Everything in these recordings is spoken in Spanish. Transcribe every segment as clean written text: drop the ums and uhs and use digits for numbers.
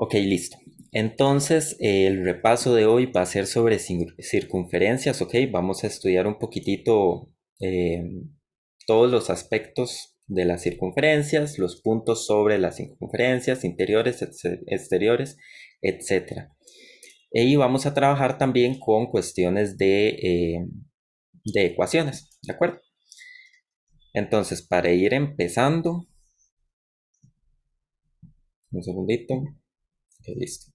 Ok, listo. Entonces, el repaso de hoy va a ser sobre circunferencias, ok. Vamos a estudiar un poquitito eh, todos los aspectos de las circunferencias, los puntos sobre las circunferencias, interiores, exteriores, etcétera. Y vamos a trabajar también con cuestiones de ecuaciones, ¿de acuerdo? Entonces, para ir empezando, un segundito, ok, listo.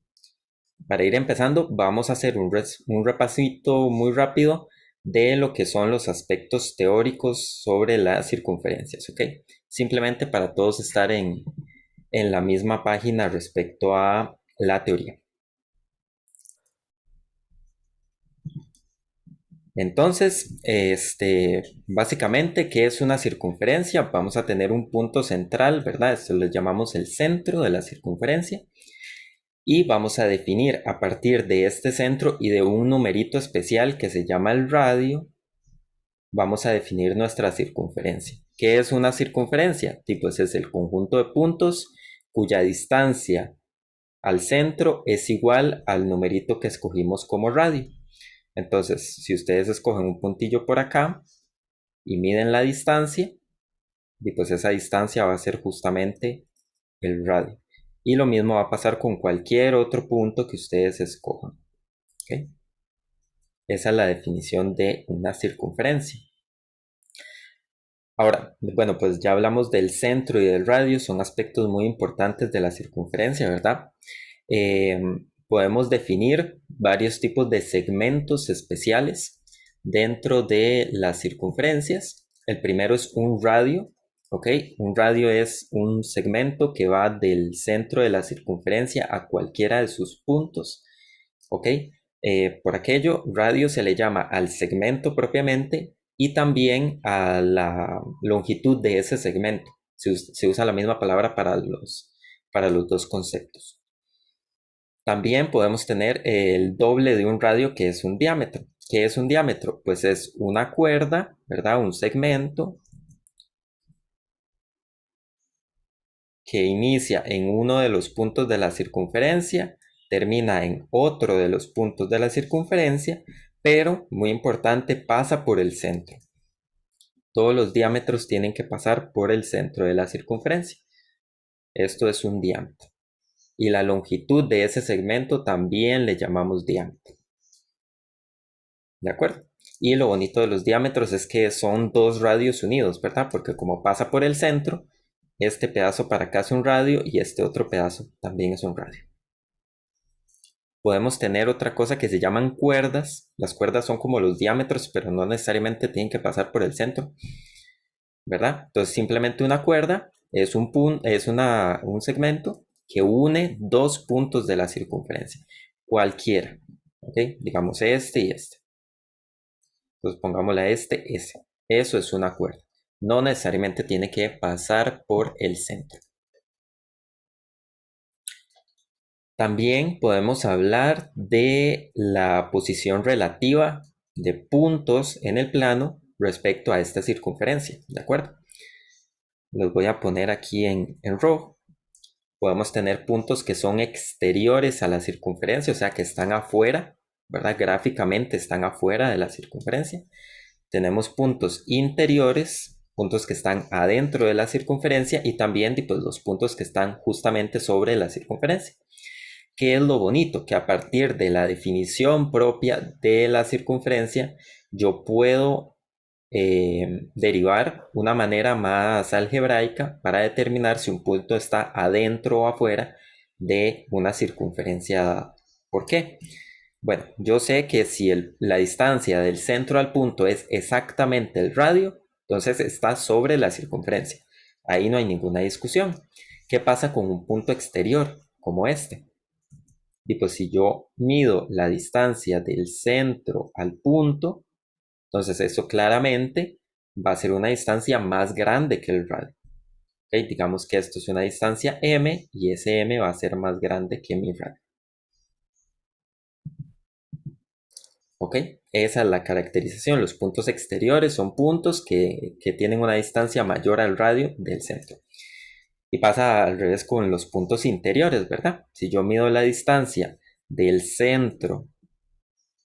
Para ir empezando, vamos a hacer un repasito muy rápido de lo que son los aspectos teóricos sobre las circunferencias, ¿ok? Simplemente para todos estar en la misma página respecto a la teoría. Entonces, básicamente, ¿qué es una circunferencia? Vamos a tener un punto central, ¿verdad? Esto lo llamamos el centro de la circunferencia. Y vamos a definir a partir de este centro y de un numerito especial que se llama el radio, vamos a definir nuestra circunferencia. ¿Qué es una circunferencia? Pues es el conjunto de puntos cuya distancia al centro es igual al numerito que escogimos como radio. Entonces, si ustedes escogen un puntillo por acá y miden la distancia, pues esa distancia va a ser justamente el radio. Y lo mismo va a pasar con cualquier otro punto que ustedes escojan. ¿Okay? Esa es la definición de una circunferencia. Ahora, bueno, pues ya hablamos del centro y del radio, son aspectos muy importantes de la circunferencia, ¿verdad? Eh, Podemos definir varios tipos de segmentos especiales dentro de las circunferencias. El primero es un radio, ¿ok? Un radio es un segmento que va del centro de la circunferencia a cualquiera de sus puntos, ¿ok? Por aquello, radio se le llama al segmento propiamente y también a la longitud de ese segmento. Se usa la misma palabra para los dos conceptos. También podemos tener el doble de un radio, que es un diámetro. ¿Qué es un diámetro? Pues es una cuerda, ¿verdad? Un segmento que inicia en uno de los puntos de la circunferencia, termina en otro de los puntos de la circunferencia, pero, muy importante, pasa por el centro. Todos los diámetros tienen que pasar por el centro de la circunferencia. Esto es un diámetro. Y la longitud de ese segmento también le llamamos diámetro. ¿De acuerdo? Y lo bonito de los diámetros es que son dos radios unidos, ¿verdad? Porque como pasa por el centro, este pedazo para acá es un radio y este otro pedazo también es un radio. Podemos tener otra cosa que se llaman cuerdas. Las cuerdas son como los diámetros, pero no necesariamente tienen que pasar por el centro, ¿verdad? Entonces simplemente una cuerda es un segmento que une dos puntos de la circunferencia, cualquiera, ¿ok? Digamos este y este. Entonces pongámosle a este S. Eso es una cuerda. No necesariamente tiene que pasar por el centro. También podemos hablar de la posición relativa de puntos en el plano respecto a esta circunferencia, ¿de acuerdo? Los voy a poner aquí en rojo. Podemos tener puntos que son exteriores a la circunferencia, o sea que están afuera, ¿verdad? Gráficamente están afuera de la circunferencia. Tenemos puntos interiores, puntos que están adentro de la circunferencia y también pues, los puntos que están justamente sobre la circunferencia. ¿Qué es lo bonito? Que a partir de la definición propia de la circunferencia, yo puedo derivar una manera más algebraica para determinar si un punto está adentro o afuera de una circunferencia dada. ¿Por qué? Bueno, yo sé que si la distancia del centro al punto es exactamente el radio, entonces está sobre la circunferencia. Ahí no hay ninguna discusión. ¿Qué pasa con un punto exterior como este? Y pues si yo mido la distancia del centro al punto, entonces eso claramente va a ser una distancia más grande que el radio. ¿Okay? Digamos que esto es una distancia m y ese m va a ser más grande que mi radio. ¿Ok? Esa es la caracterización. Los puntos exteriores son puntos que tienen una distancia mayor al radio del centro. Y pasa al revés con los puntos interiores, ¿verdad? Si yo mido la distancia del centro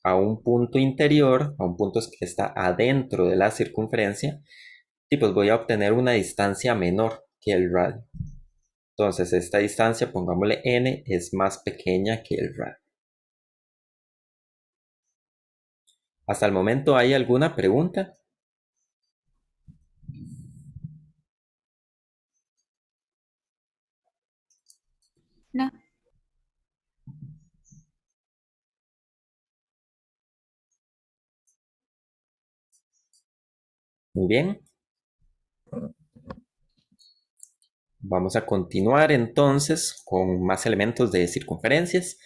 a un punto interior, a un punto que está adentro de la circunferencia, y pues voy a obtener una distancia menor que el radio. Entonces esta distancia, pongámosle n, es más pequeña que el radio. ¿Hasta el momento hay alguna pregunta? No. Muy bien. Vamos a continuar entonces con más elementos de circunferencias.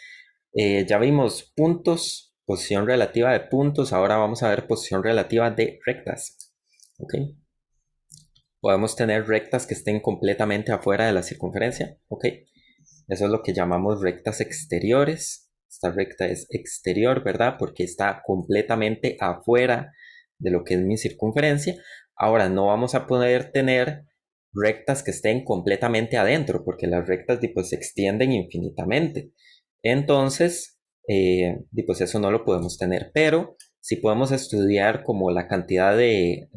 Ya vimos puntos, posición relativa de puntos. Ahora vamos a ver posición relativa de rectas. ¿Ok? Podemos tener rectas que estén completamente afuera de la circunferencia. ¿Ok? Eso es lo que llamamos rectas exteriores. Esta recta es exterior, ¿verdad? Porque está completamente afuera de lo que es mi circunferencia. Ahora no vamos a poder tener rectas que estén completamente adentro, porque las rectas pues, se extienden infinitamente. Entonces, pues eso no lo podemos tener, pero sí podemos estudiar como la cantidad de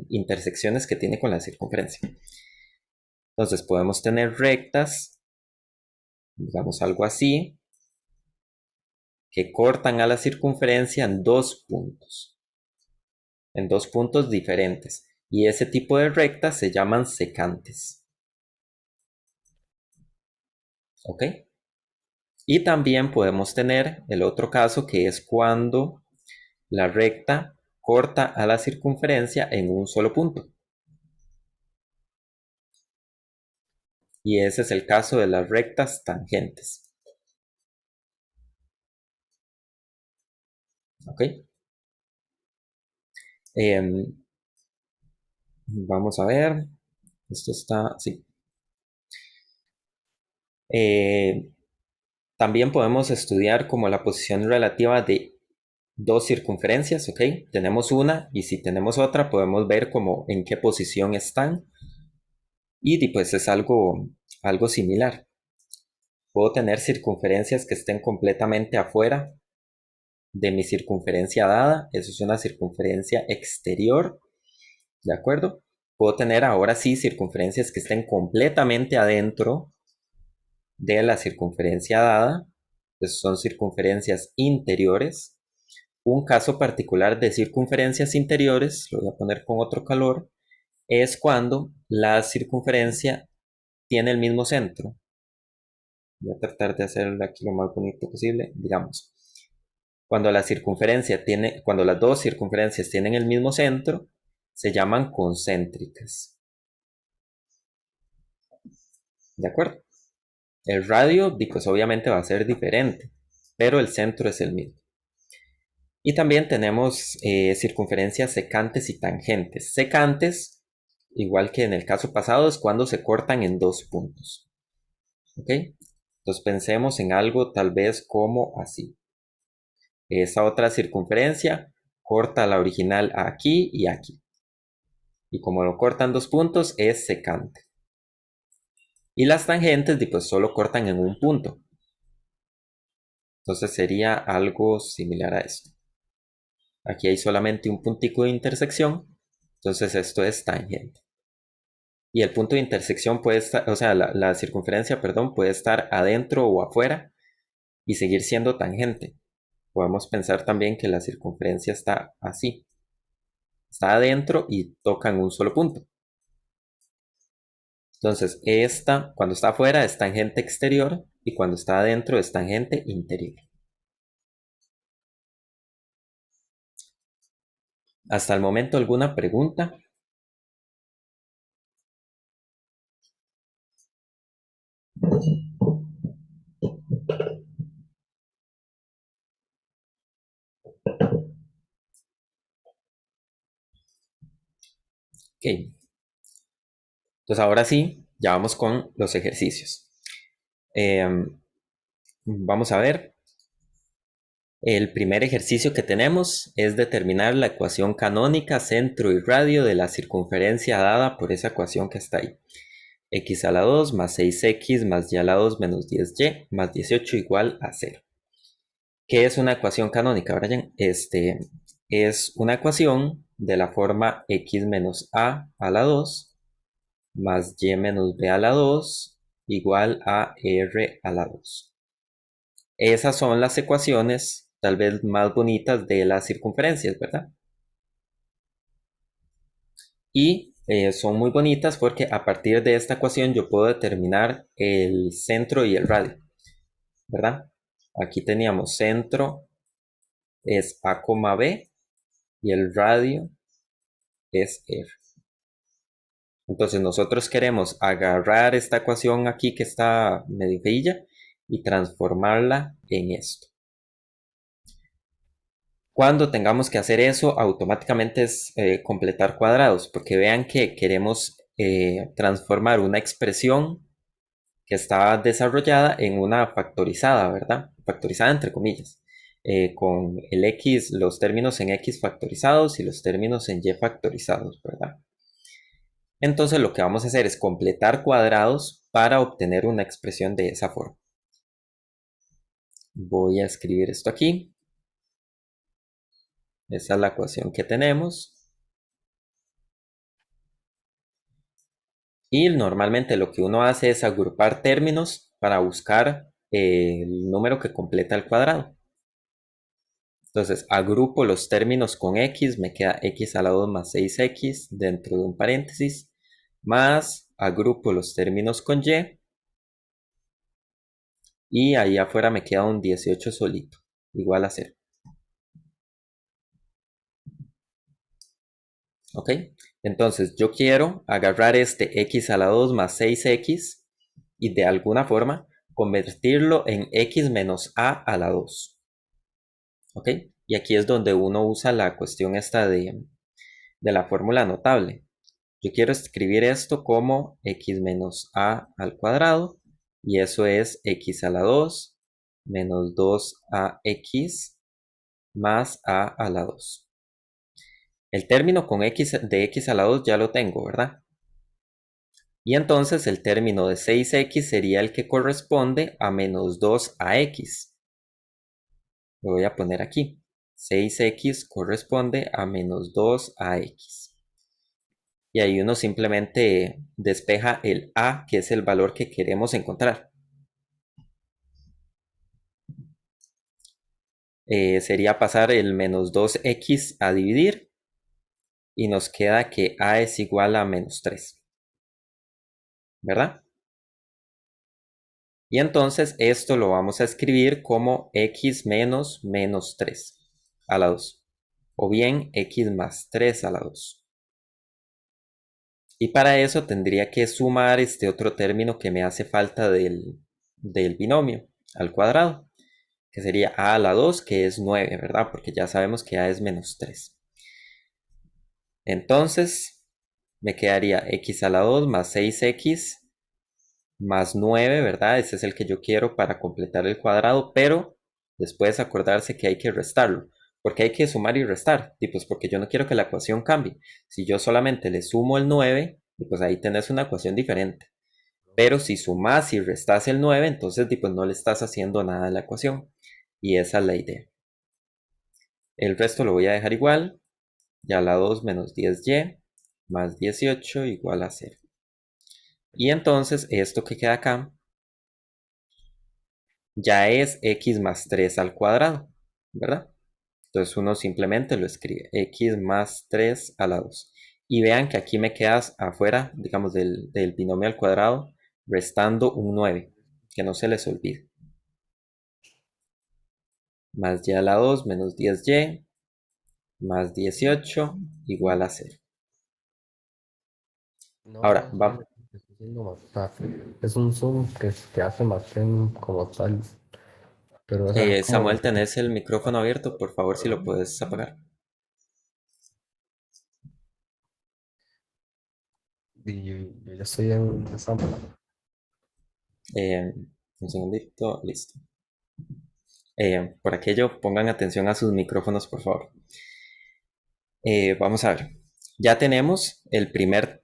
intersecciones que tiene con la circunferencia. Entonces podemos tener rectas, digamos algo así, que cortan a la circunferencia en dos puntos diferentes. Y ese tipo de rectas se llaman secantes. ¿Ok? Y también podemos tener el otro caso que es cuando la recta corta a la circunferencia en un solo punto. Y ese es el caso de las rectas tangentes. ¿Ok? Vamos a ver. Esto está, sí. También podemos estudiar como la posición relativa de dos circunferencias, ¿ok? Tenemos una y si tenemos otra podemos ver como en qué posición están y pues es algo similar. Puedo tener circunferencias que estén completamente afuera de mi circunferencia dada, eso es una circunferencia exterior, ¿de acuerdo? Puedo tener ahora sí circunferencias que estén completamente adentro de la circunferencia dada, pues son circunferencias interiores. Un caso particular de circunferencias interiores, lo voy a poner con otro color, es cuando la circunferencia tiene el mismo centro. Voy a tratar de hacerlo aquí lo más bonito posible. Digamos, cuando cuando las dos circunferencias tienen el mismo centro, se llaman concéntricas. ¿De acuerdo? El radio, pues obviamente va a ser diferente, pero el centro es el mismo. Y también tenemos circunferencias secantes y tangentes. Secantes, igual que en el caso pasado, es cuando se cortan en dos puntos. ¿Ok? Entonces pensemos en algo tal vez como así. Esa otra circunferencia corta la original aquí y aquí. Y como lo cortan dos puntos, es secante. Y las tangentes, pues solo cortan en un punto. Entonces sería algo similar a esto. Aquí hay solamente un puntico de intersección. Entonces esto es tangente. Y el punto de intersección puede estar, o sea, la circunferencia, perdón, puede estar adentro o afuera y seguir siendo tangente. Podemos pensar también que la circunferencia está así. Está adentro y toca en un solo punto. Entonces, esta, cuando está afuera, es tangente exterior y cuando está adentro es tangente interior. Hasta el momento, ¿alguna pregunta? Ok. Entonces, ahora sí, ya vamos con los ejercicios. Vamos a ver. El primer ejercicio que tenemos es determinar la ecuación canónica centro y radio de la circunferencia dada por esa ecuación que está ahí. X a la 2 más 6x más y a la 2 menos 10y más 18 igual a 0. ¿Qué es una ecuación canónica, Brian? Es una ecuación de la forma x menos a la 2 más y menos b a la 2 igual a r a la 2. Esas son las ecuaciones tal vez más bonitas de las circunferencias, ¿verdad? Y son muy bonitas porque a partir de esta ecuación yo puedo determinar el centro y el radio, ¿verdad? Aquí teníamos centro es a, b y el radio es r. Entonces nosotros queremos agarrar esta ecuación aquí que está medio feilla y transformarla en esto. Cuando tengamos que hacer eso, automáticamente es completar cuadrados, porque vean que queremos transformar una expresión que está desarrollada en una factorizada, ¿verdad? Factorizada entre comillas, con el x, los términos en x factorizados y los términos en y factorizados, ¿verdad? Entonces lo que vamos a hacer es completar cuadrados para obtener una expresión de esa forma. Voy a escribir esto aquí. Esa es la ecuación que tenemos. Y normalmente lo que uno hace es agrupar términos para buscar el número que completa el cuadrado. Entonces agrupo los términos con x, me queda x a la 2 más 6x dentro de un paréntesis, más agrupo los términos con y ahí afuera me queda un 18 solito, igual a 0. ¿Ok? Entonces yo quiero agarrar este x a la 2 más 6x y de alguna forma convertirlo en x menos a la 2. ¿Ok? Y aquí es donde uno usa la cuestión esta de la fórmula notable. Yo quiero escribir esto como x menos a al cuadrado y eso es x a la 2 menos 2ax más a la 2. El término con x de x a la 2 ya lo tengo, ¿verdad? Y entonces el término de 6x sería el que corresponde a menos 2ax. Lo voy a poner aquí. 6x corresponde a menos 2ax. Y ahí uno simplemente despeja el a, que es el valor que queremos encontrar. Sería pasar el menos 2x a dividir y nos queda que a es igual a menos 3. ¿Verdad? Y entonces esto lo vamos a escribir como x menos menos 3 a la 2. O bien x más 3 a la 2. Y para eso tendría que sumar este otro término que me hace falta del binomio al cuadrado, que sería a la 2, que es 9, ¿verdad? Porque ya sabemos que a es menos 3. Entonces me quedaría x a la 2 más 6x más 9, ¿verdad? Ese es el que yo quiero para completar el cuadrado, pero después acordarse que hay que restarlo. Porque hay que sumar y restar, y pues porque yo no quiero que la ecuación cambie. Si yo solamente le sumo el 9, pues ahí tenés una ecuación diferente. Pero si sumas y restas el 9, entonces pues no le estás haciendo nada a la ecuación. Y esa es la idea. El resto lo voy a dejar igual. Ya la 2 menos 10y más 18 igual a 0. Y entonces esto que queda acá ya es x más 3 al cuadrado, ¿verdad? Entonces uno simplemente lo escribe, x más 3 a la 2. Y vean que aquí me quedas afuera, digamos, del binomio al cuadrado, restando un 9, que no se les olvide. Más y a la 2 menos 10y más 18 igual a 0. No, Ahora, no, vamos. suave, que estoy haciendo más. O sea, es un zoom que hace más en como tal, pero es algo Samuel, como. ¿tenés el micrófono abierto? Por favor, si lo puedes apagar. Y yo ya estoy en esa. Eh, un segundito, listo. Por aquello, pongan atención a sus micrófonos, por favor. Vamos a ver. Ya tenemos el primer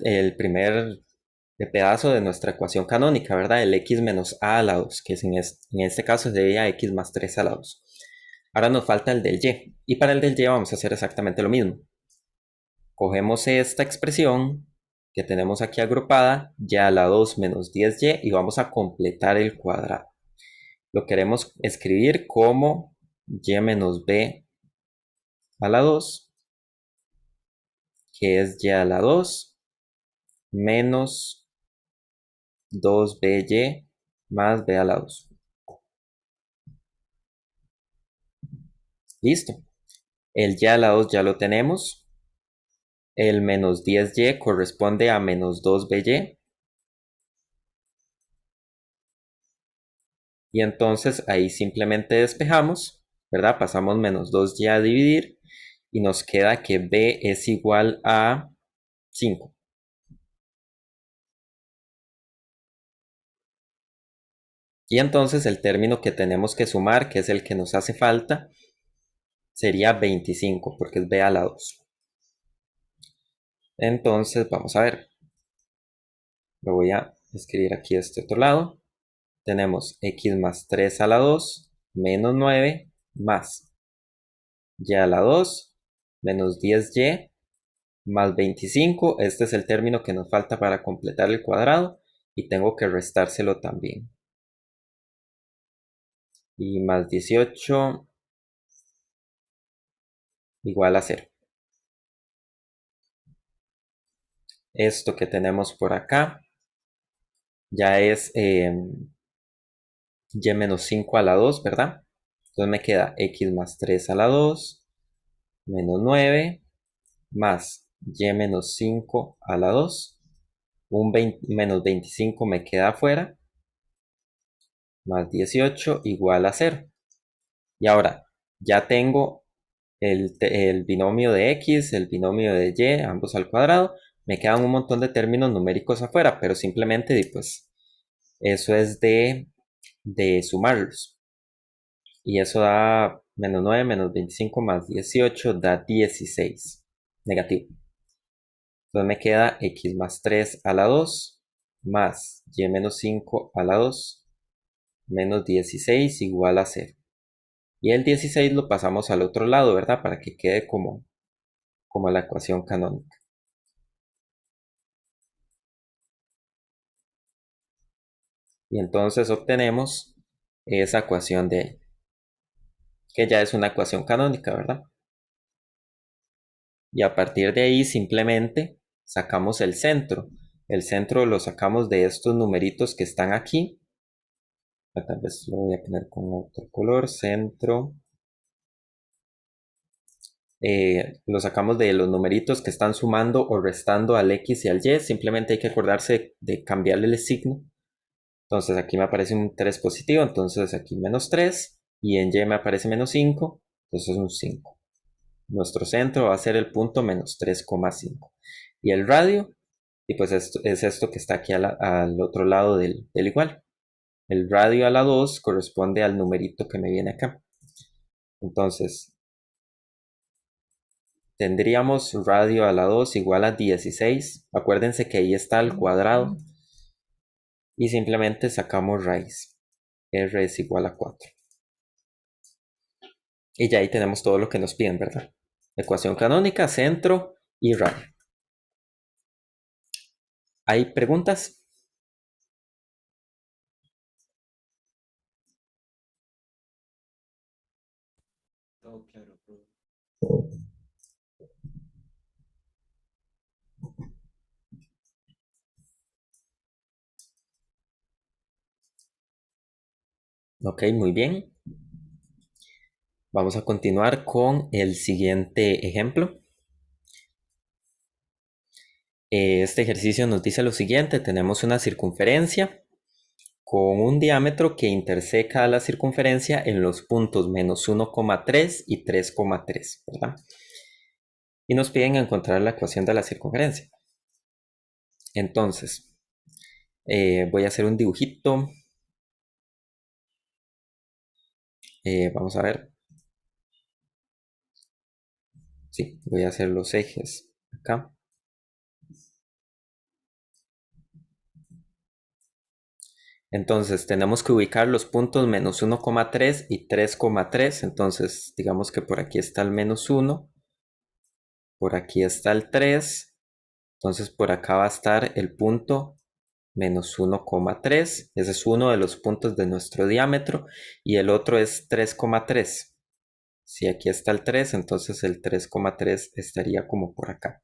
de pedazo de nuestra ecuación canónica, ¿verdad? El x menos a la 2, que es en este caso sería x más 3 a la 2. Ahora nos falta el del y. Y para el del y vamos a hacer exactamente lo mismo. Cogemos esta expresión que tenemos aquí agrupada, y a la 2 menos 10y, y vamos a completar el cuadrado. Lo queremos escribir como y menos b a la 2, que es y a la 2 menos 2by más b a la 2. Listo. El y a la 2 ya lo tenemos. El menos 10y corresponde a menos 2by. Y entonces ahí simplemente despejamos, ¿verdad? Pasamos menos 2y a dividir y nos queda que b es igual a 5. Y entonces el término que tenemos que sumar, que es el que nos hace falta, sería 25, porque es b a la 2. Entonces vamos a ver. Lo voy a escribir aquí a este otro lado. Tenemos x más 3 a la 2 menos 9 más y a la 2 menos 10y más 25. Este es el término que nos falta para completar el cuadrado y tengo que restárselo también. Y más 18 igual a 0. Esto que tenemos por acá ya es y menos 5 a la 2, ¿verdad? Entonces me queda x más 3 a la 2 menos 9 más y menos 5 a la 2. Menos 25 me queda afuera. Más 18 igual a 0. Y ahora ya tengo el binomio de x, el binomio de y, ambos al cuadrado. Me quedan un montón de términos numéricos afuera, pero simplemente pues eso es de sumarlos. Y eso da menos 9 menos 25 más 18 da 16. Negativo. Entonces me queda x más 3 a la 2 más y menos 5 a la 2 menos 16 igual a 0. Y el 16 lo pasamos al otro lado, ¿verdad? Para que quede como la ecuación canónica. Y entonces obtenemos esa ecuación de ahí, que ya es una ecuación canónica, ¿verdad? Y a partir de ahí simplemente sacamos el centro. El centro lo sacamos de estos numeritos que están aquí. Tal vez lo voy a poner con otro color. Centro. Lo sacamos de los numeritos que están sumando o restando al x y al y. Simplemente hay que acordarse de cambiarle el signo. Entonces aquí me aparece un 3 positivo, entonces aquí menos 3. Y en y me aparece menos 5, entonces un 5. Nuestro centro va a ser el punto menos 3,5. Y el radio, y pues esto, es esto que está aquí al otro lado del igual. El radio a la 2 corresponde al numerito que me viene acá. Entonces, tendríamos radio a la 2 igual a 16. Acuérdense que ahí está el cuadrado. Y simplemente sacamos raíz. R es igual a 4. Y ya ahí tenemos todo lo que nos piden, ¿verdad? Ecuación canónica, centro y radio. ¿Hay preguntas? Todo claro, profe. Ok, muy bien. Vamos a continuar con el siguiente ejemplo. Este ejercicio nos dice lo siguiente. Tenemos una circunferencia con un diámetro que interseca a la circunferencia en los puntos menos 1,3 y 3,3, ¿verdad? Y nos piden encontrar la ecuación de la circunferencia. Entonces, voy a hacer un dibujito. Vamos a ver. Sí, voy a hacer los ejes acá. Entonces tenemos que ubicar los puntos menos 1,3 y 3,3. Entonces digamos que por aquí está el menos 1, por aquí está el 3. Entonces por acá va a estar el punto menos 1,3. Ese es uno de los puntos de nuestro diámetro y el otro es 3,3. Si aquí está el 3, entonces el 3,3 estaría como por acá.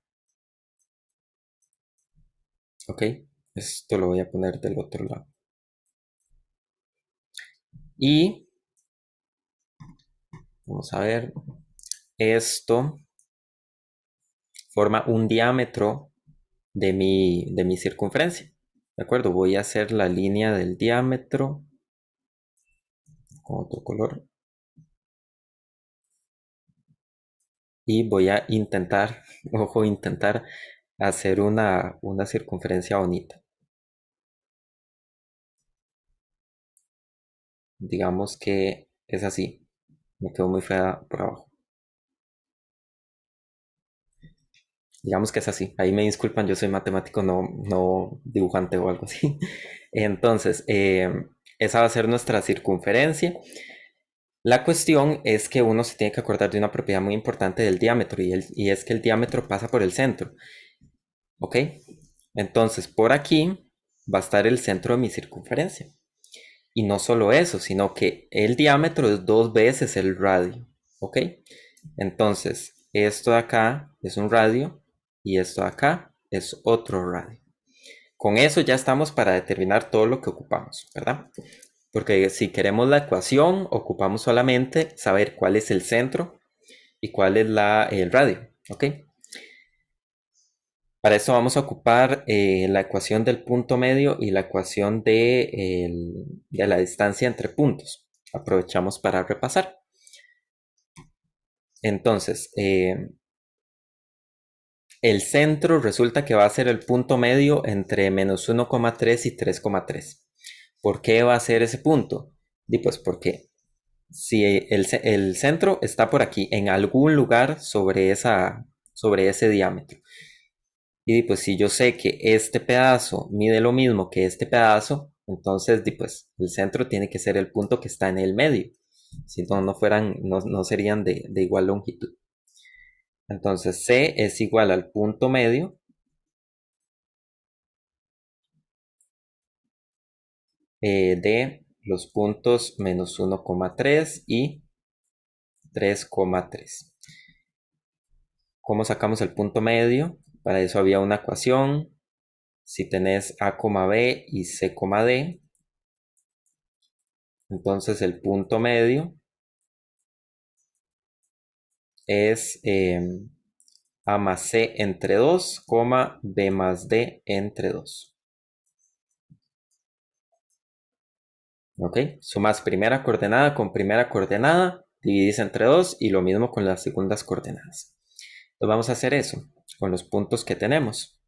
Ok, esto lo voy a poner del otro lado. Y vamos a ver, esto forma un diámetro de mi circunferencia. ¿De acuerdo? Voy a hacer la línea del diámetro con otro color. Y voy a intentar, ojo, intentar hacer una circunferencia bonita. Digamos que es así. Me quedó muy fea por abajo. Digamos que es así. Ahí me disculpan, yo soy matemático, no dibujante o algo así. Entonces, esa va a ser nuestra circunferencia. La cuestión es que uno se tiene que acordar de una propiedad muy importante del diámetro y es que el diámetro pasa por el centro. ¿Ok? Entonces, por aquí va a estar el centro de mi circunferencia. Y no solo eso, sino que el diámetro es 2 veces el radio. ¿Ok? Entonces, esto de acá es un radio y esto de acá es otro radio. Con eso ya estamos para determinar todo lo que ocupamos, ¿verdad? Porque si queremos la ecuación, ocupamos solamente saber cuál es el centro y cuál es el radio, ¿ok? Para eso vamos a ocupar la ecuación del punto medio y la ecuación de la distancia entre puntos. Aprovechamos para repasar. Entonces, el centro resulta que va a ser el punto medio entre menos 1,3 y 3,3. ¿Por qué va a ser ese punto? Y pues porque si el centro está por aquí, en algún lugar sobre ese diámetro. Y pues si yo sé que este pedazo mide lo mismo que este pedazo, entonces pues el centro tiene que ser el punto que está en el medio. Si no, no serían de igual longitud. Entonces C es igual al punto medio de los puntos menos 1,3 y 3,3. ¿Cómo sacamos el punto medio? Para eso había una ecuación. Si tenés A, B y C, D, entonces el punto medio es A más C entre 2, B más D entre 2. ¿Ok? Sumas primera coordenada con primera coordenada, dividís entre 2 y lo mismo con las segundas coordenadas. Entonces vamos a hacer eso con los puntos que tenemos.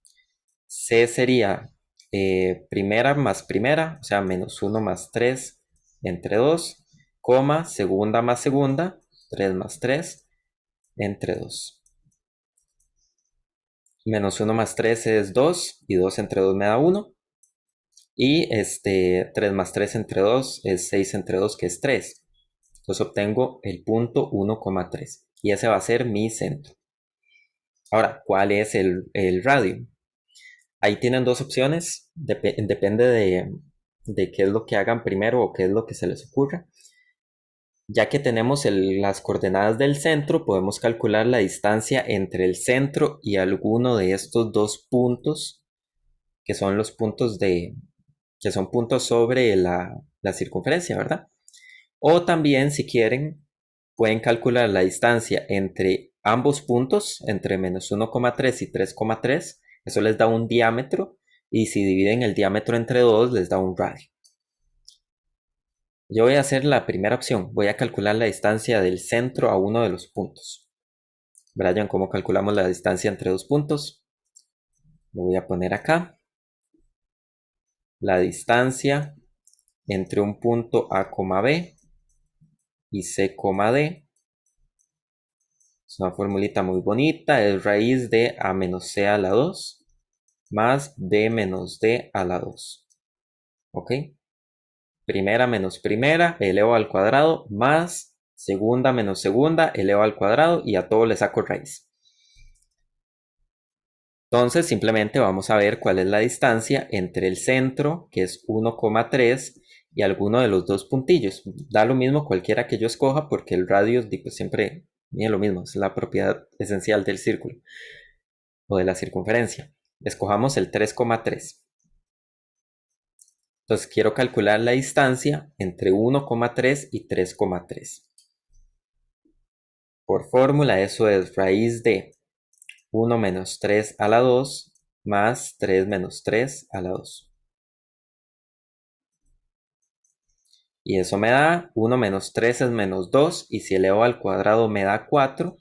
C sería primera más primera, o sea, menos 1 más 3 entre 2, segunda más segunda, 3 más 3 entre 2. Menos 1 más 3 es 2 y 2 entre 2 me da 1. Y 3 más 3 entre 2 es 6 entre 2 que es 3. Entonces obtengo el punto 1,3 y ese va a ser mi centro. Ahora, ¿cuál es el radio? Ahí tienen dos opciones, depende de qué es lo que hagan primero o qué es lo que se les ocurra. Ya que tenemos las coordenadas del centro, podemos calcular la distancia entre el centro y alguno de estos dos puntos, que son los puntos que son puntos sobre la circunferencia, ¿verdad? O también, si quieren, pueden calcular la distancia entre ambos puntos, entre menos 1,3 y 3,3. Eso les da un diámetro. Y si dividen el diámetro entre 2, les da un radio. Yo voy a hacer la primera opción. Voy a calcular la distancia del centro a uno de los puntos. Brian, ¿cómo calculamos la distancia entre dos puntos? Lo voy a poner acá. La distancia entre un punto A, B y C, D. Es una formulita muy bonita. Es raíz de A menos C a la 2 más B menos D a la 2. ¿Ok? primera menos primera elevado al cuadrado más segunda menos segunda elevado al cuadrado y a todo le saco raíz. Entonces simplemente vamos a ver cuál es la distancia entre el centro, que es 1,3, y alguno de los dos puntillos. Da lo mismo cualquiera que yo escoja porque el radio pues, siempre mide lo mismo, es la propiedad esencial del círculo o de la circunferencia. Escojamos el 3,3. Entonces quiero calcular la distancia entre 1,3 y 3,3. Por fórmula eso es raíz de 1 menos 3 a la 2 más 3 menos 3 a la 2. Y eso me da 1 menos 3 es menos 2 y si elevo al cuadrado me da 4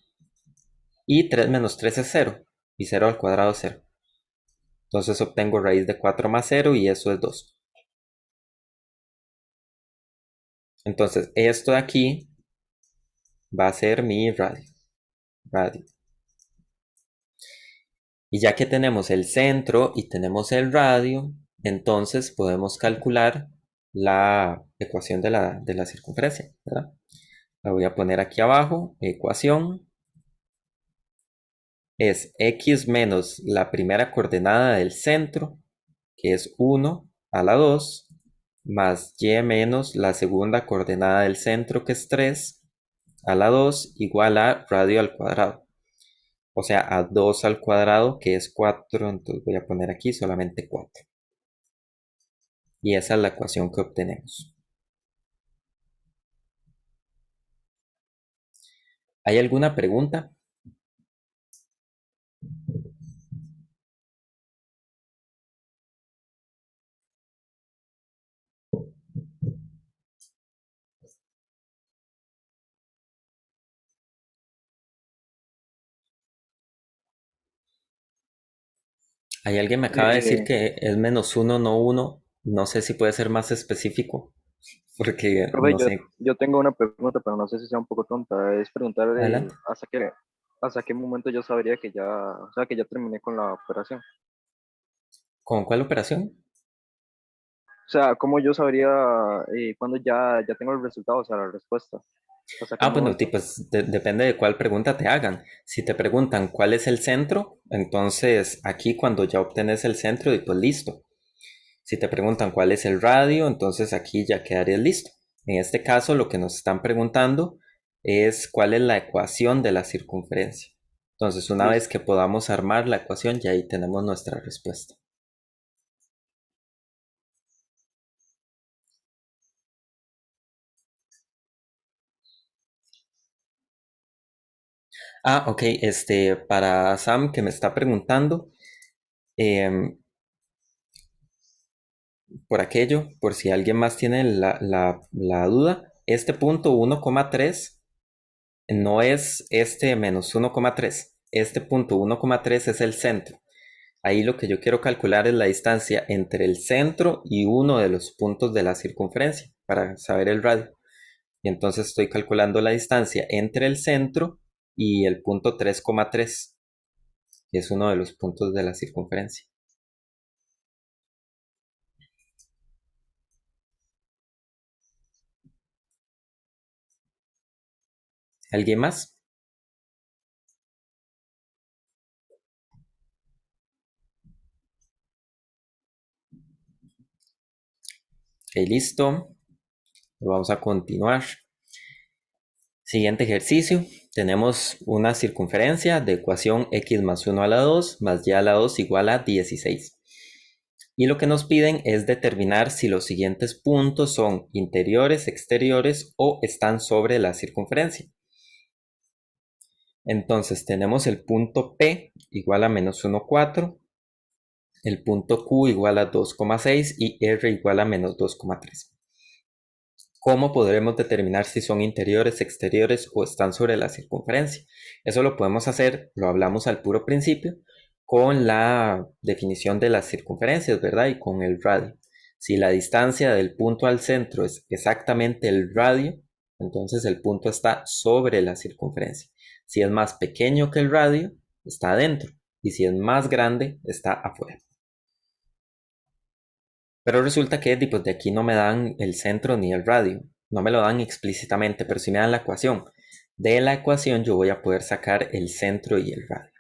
y 3 menos 3 es 0 y 0 al cuadrado es 0. Entonces obtengo raíz de 4 más 0 y eso es 2. Entonces esto de aquí va a ser mi radio. Y ya que tenemos el centro y tenemos el radio, entonces podemos calcular la ecuación de la circunferencia, ¿verdad? La voy a poner aquí abajo. Ecuación es x menos la primera coordenada del centro, que es 1 a la 2, más y menos la segunda coordenada del centro, que es 3 a la 2, igual a radio al cuadrado. O sea, a 2 al cuadrado, que es 4, entonces voy a poner aquí solamente 4. Y esa es la ecuación que obtenemos. ¿Hay alguna pregunta? Hay alguien me acaba de decir Eh, que es menos 1, no 1. No sé si puede ser más específico, porque profe, no sé. yo tengo una pregunta, pero no sé si sea un poco tonta. Es preguntar Adelante. hasta qué momento yo sabría que ya, o sea, que ya terminé con la operación. ¿Con cuál operación? O sea, ¿cómo yo sabría cuando ya tengo el resultado, o sea, la respuesta? ¿Hasta qué Bueno, momento? pues depende de cuál pregunta te hagan. Si te preguntan cuál es el centro, entonces aquí cuando ya obtenés el centro, y pues listo. Si te preguntan cuál es el radio, entonces aquí ya quedarías listo. En este caso, lo que nos están preguntando es cuál es la ecuación de la circunferencia. Entonces, una vez Listo. que podamos armar la ecuación, ya ahí tenemos nuestra respuesta. Ok, para Sam que me está preguntando, em, por aquello, por si alguien más tiene la duda, este punto 1,3 no es este menos 1,3. Este punto 1,3 es el centro. Ahí lo que yo quiero calcular es la distancia entre el centro y uno de los puntos de la circunferencia para saber el radio. Y entonces estoy calculando la distancia entre el centro y el punto 3,3, que es uno de los puntos de la circunferencia. ¿Alguien más? Ok, listo. Vamos a continuar. Siguiente ejercicio. Tenemos una circunferencia de ecuación x más 1 a la 2 más y a la 2 igual a 16. Y lo que nos piden es determinar si los siguientes puntos son interiores, exteriores o están sobre la circunferencia. Entonces tenemos el punto P igual a menos 1,4, el punto Q igual a 2,6 y R igual a menos 2,3. ¿Cómo podremos determinar si son interiores, exteriores o están sobre la circunferencia? Eso lo podemos hacer, lo hablamos al puro principio, con la definición de las circunferencias, ¿verdad? Y con el radio. Si la distancia del punto al centro es exactamente el radio, entonces el punto está sobre la circunferencia. Si es más pequeño que el radio, está adentro. Y si es más grande, está afuera. Pero resulta que pues, de aquí no me dan el centro ni el radio. No me lo dan explícitamente, pero sí me dan la ecuación. De la ecuación yo voy a poder sacar el centro y el radio.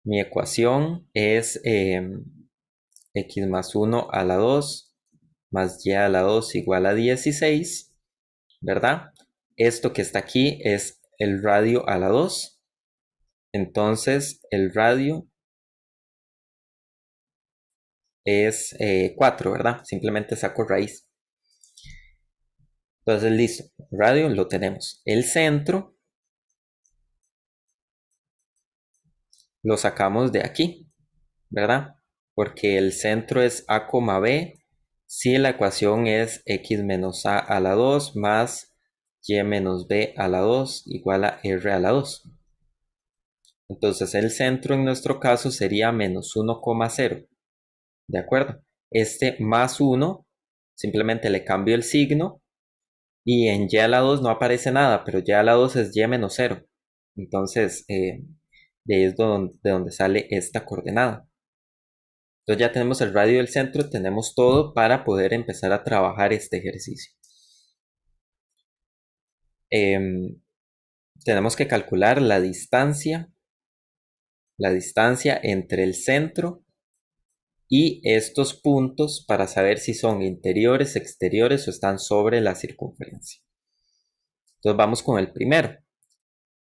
Mi ecuación es x más 1 a la 2 más y a la 2 igual a 16, ¿verdad? Esto que está aquí es el radio a la 2. Entonces el radio es 4, ¿verdad? Simplemente saco raíz. Entonces, listo. Radio lo tenemos. El centro lo sacamos de aquí, ¿verdad? Porque el centro es a, b si la ecuación es x menos a la 2 más y menos b a la 2 igual a r a la 2. Entonces el centro en nuestro caso sería menos 1,0. ¿De acuerdo? Este más 1, simplemente le cambio el signo y en y a la 2 no aparece nada, pero y a la 2 es y menos 0. Entonces, de ahí es de donde sale esta coordenada. Entonces ya tenemos el radio del centro, tenemos todo para poder empezar a trabajar este ejercicio. Tenemos que calcular la distancia entre el centro y estos puntos para saber si son interiores, exteriores o están sobre la circunferencia. Entonces vamos con el primero.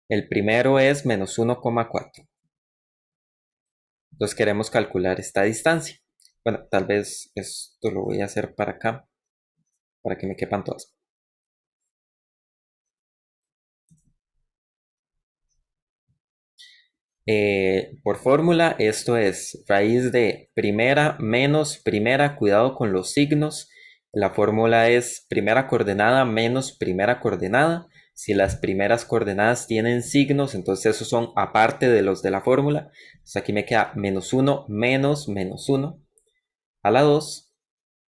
El primero es menos 1,4. Entonces queremos calcular esta distancia. Bueno, tal vez esto lo voy a hacer para acá, para que me quepan todas. Por fórmula, esto es raíz de primera menos primera, cuidado con los signos. La fórmula es primera coordenada menos primera coordenada. Si las primeras coordenadas tienen signos, entonces esos son aparte de los de la fórmula. Entonces aquí me queda menos 1 menos menos 1 a la 2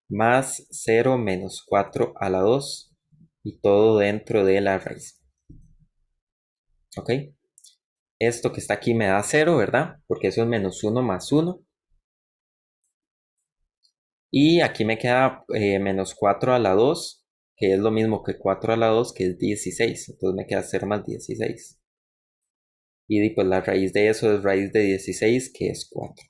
más 0 menos 4 a la 2 y todo dentro de la raíz. ¿Ok? Esto que está aquí me da 0, ¿verdad? Porque eso es menos 1 más 1. Y aquí me queda menos 4 a la 2, que es lo mismo que 4 a la 2, que es 16. Entonces me queda 0 más 16. Y pues la raíz de eso es raíz de 16, que es 4.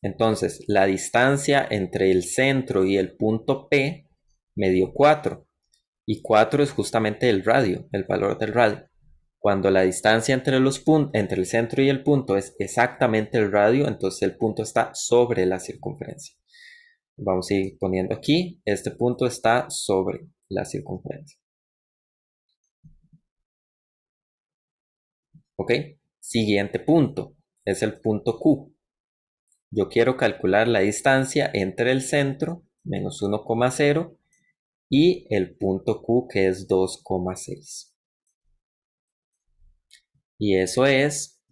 Entonces, la distancia entre el centro y el punto P me dio 4. Y 4 es justamente el radio, el valor del radio. Cuando la distancia entre el centro y el punto es exactamente el radio, entonces el punto está sobre la circunferencia. Vamos a ir poniendo aquí, este punto está sobre la circunferencia. ¿Ok? Siguiente punto, es el punto Q. Yo quiero calcular la distancia entre el centro, menos 1,0, y el punto Q, que es 2,6. Y eso es,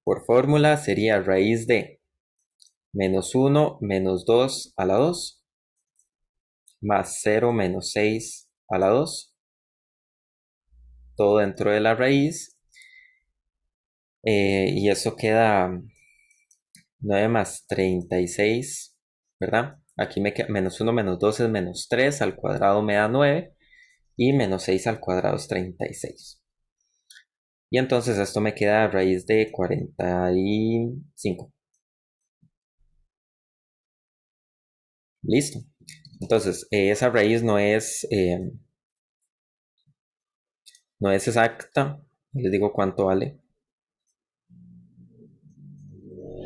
por fórmula, sería raíz de menos 1 menos 2 a la 2 más 0 menos 6 a la 2, todo dentro de la raíz, y eso queda 9 más 36, ¿verdad? Aquí me queda menos 1 menos 2 es menos 3, al cuadrado me da 9, y menos 6 al cuadrado es 36. Y entonces esto me queda a raíz de 45. Listo. Entonces, esa raíz no es exacta. Les digo cuánto vale.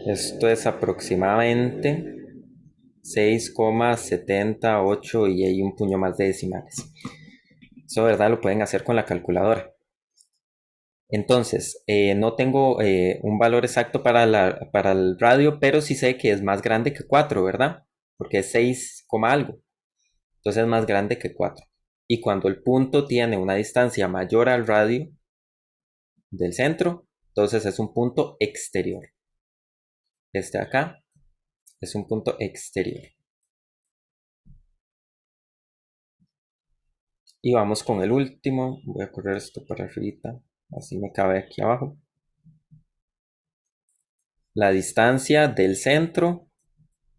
Esto es aproximadamente 6,78 y hay un puño más de decimales. Eso, ¿verdad? Lo pueden hacer con la calculadora. Entonces, no tengo un valor exacto para el radio, pero sí sé que es más grande que 4, ¿verdad? Porque es 6, algo. Entonces es más grande que 4. Y cuando el punto tiene una distancia mayor al radio del centro, entonces es un punto exterior. Este de acá es un punto exterior. Y vamos con el último. Voy a correr esto para arriba. Así me cabe aquí abajo. la distancia del centro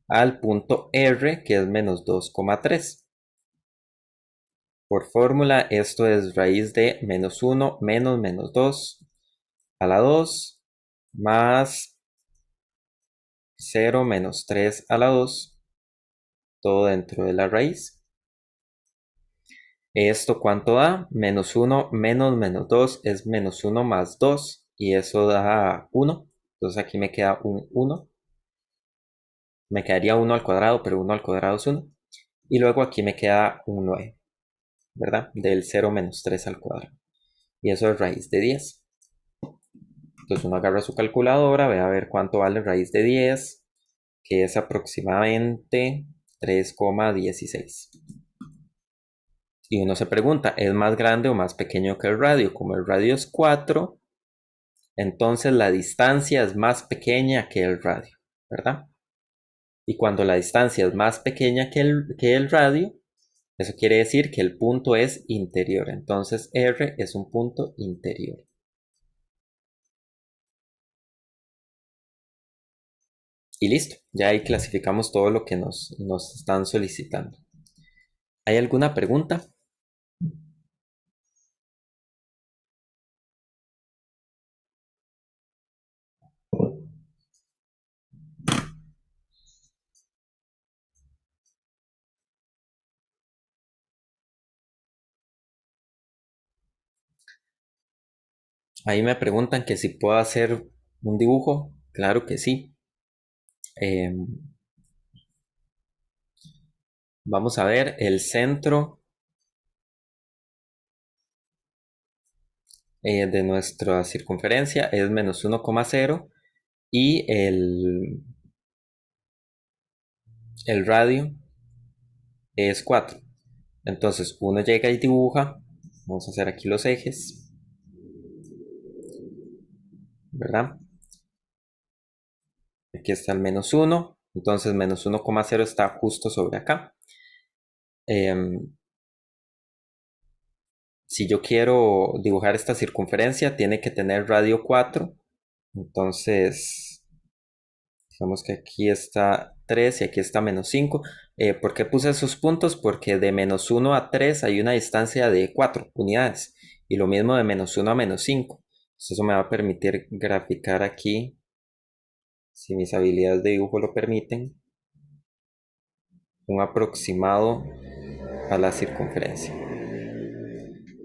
al punto R, que es menos 2,3. Por fórmula, esto es raíz de menos 1 menos menos 2 a la 2 más 0 menos 3 a la 2, todo dentro de la raíz. ¿Esto cuánto da? Menos 1 menos menos 2 es menos 1 más 2 y eso da 1. Entonces aquí me queda un 1. Me quedaría 1 al cuadrado, pero 1 al cuadrado es 1. Y luego aquí me queda un 9, ¿verdad? Del 0 menos 3 al cuadrado. Y eso es raíz de 10. Entonces uno agarra su calculadora, ve a ver cuánto vale raíz de 10, que es aproximadamente 3,16. Y uno se pregunta, ¿es más grande o más pequeño que el radio? Como el radio es 4, entonces la distancia es más pequeña que el radio, ¿verdad? Y cuando la distancia es más pequeña que el radio, eso quiere decir que el punto es interior. Entonces R es un punto interior. Y listo, ya ahí clasificamos todo lo que nos están solicitando. ¿Hay alguna pregunta? Ahí me preguntan que si puedo hacer un dibujo. Claro que sí. Vamos a ver el centro de nuestra circunferencia es menos 1,0 y el radio es 4. Entonces uno llega y dibuja. Vamos a hacer aquí los ejes, ¿verdad? Aquí está el menos 1. Entonces menos 1,0 está justo sobre acá. Si yo quiero dibujar esta circunferencia, tiene que tener radio 4. Entonces, digamos que aquí está 3 y aquí está menos 5. ¿Por qué puse esos puntos? Porque de menos 1 a 3 hay una distancia de 4 unidades. Y lo mismo de menos 1 a menos 5. Entonces eso me va a permitir graficar aquí, si mis habilidades de dibujo lo permiten, un aproximado a la circunferencia.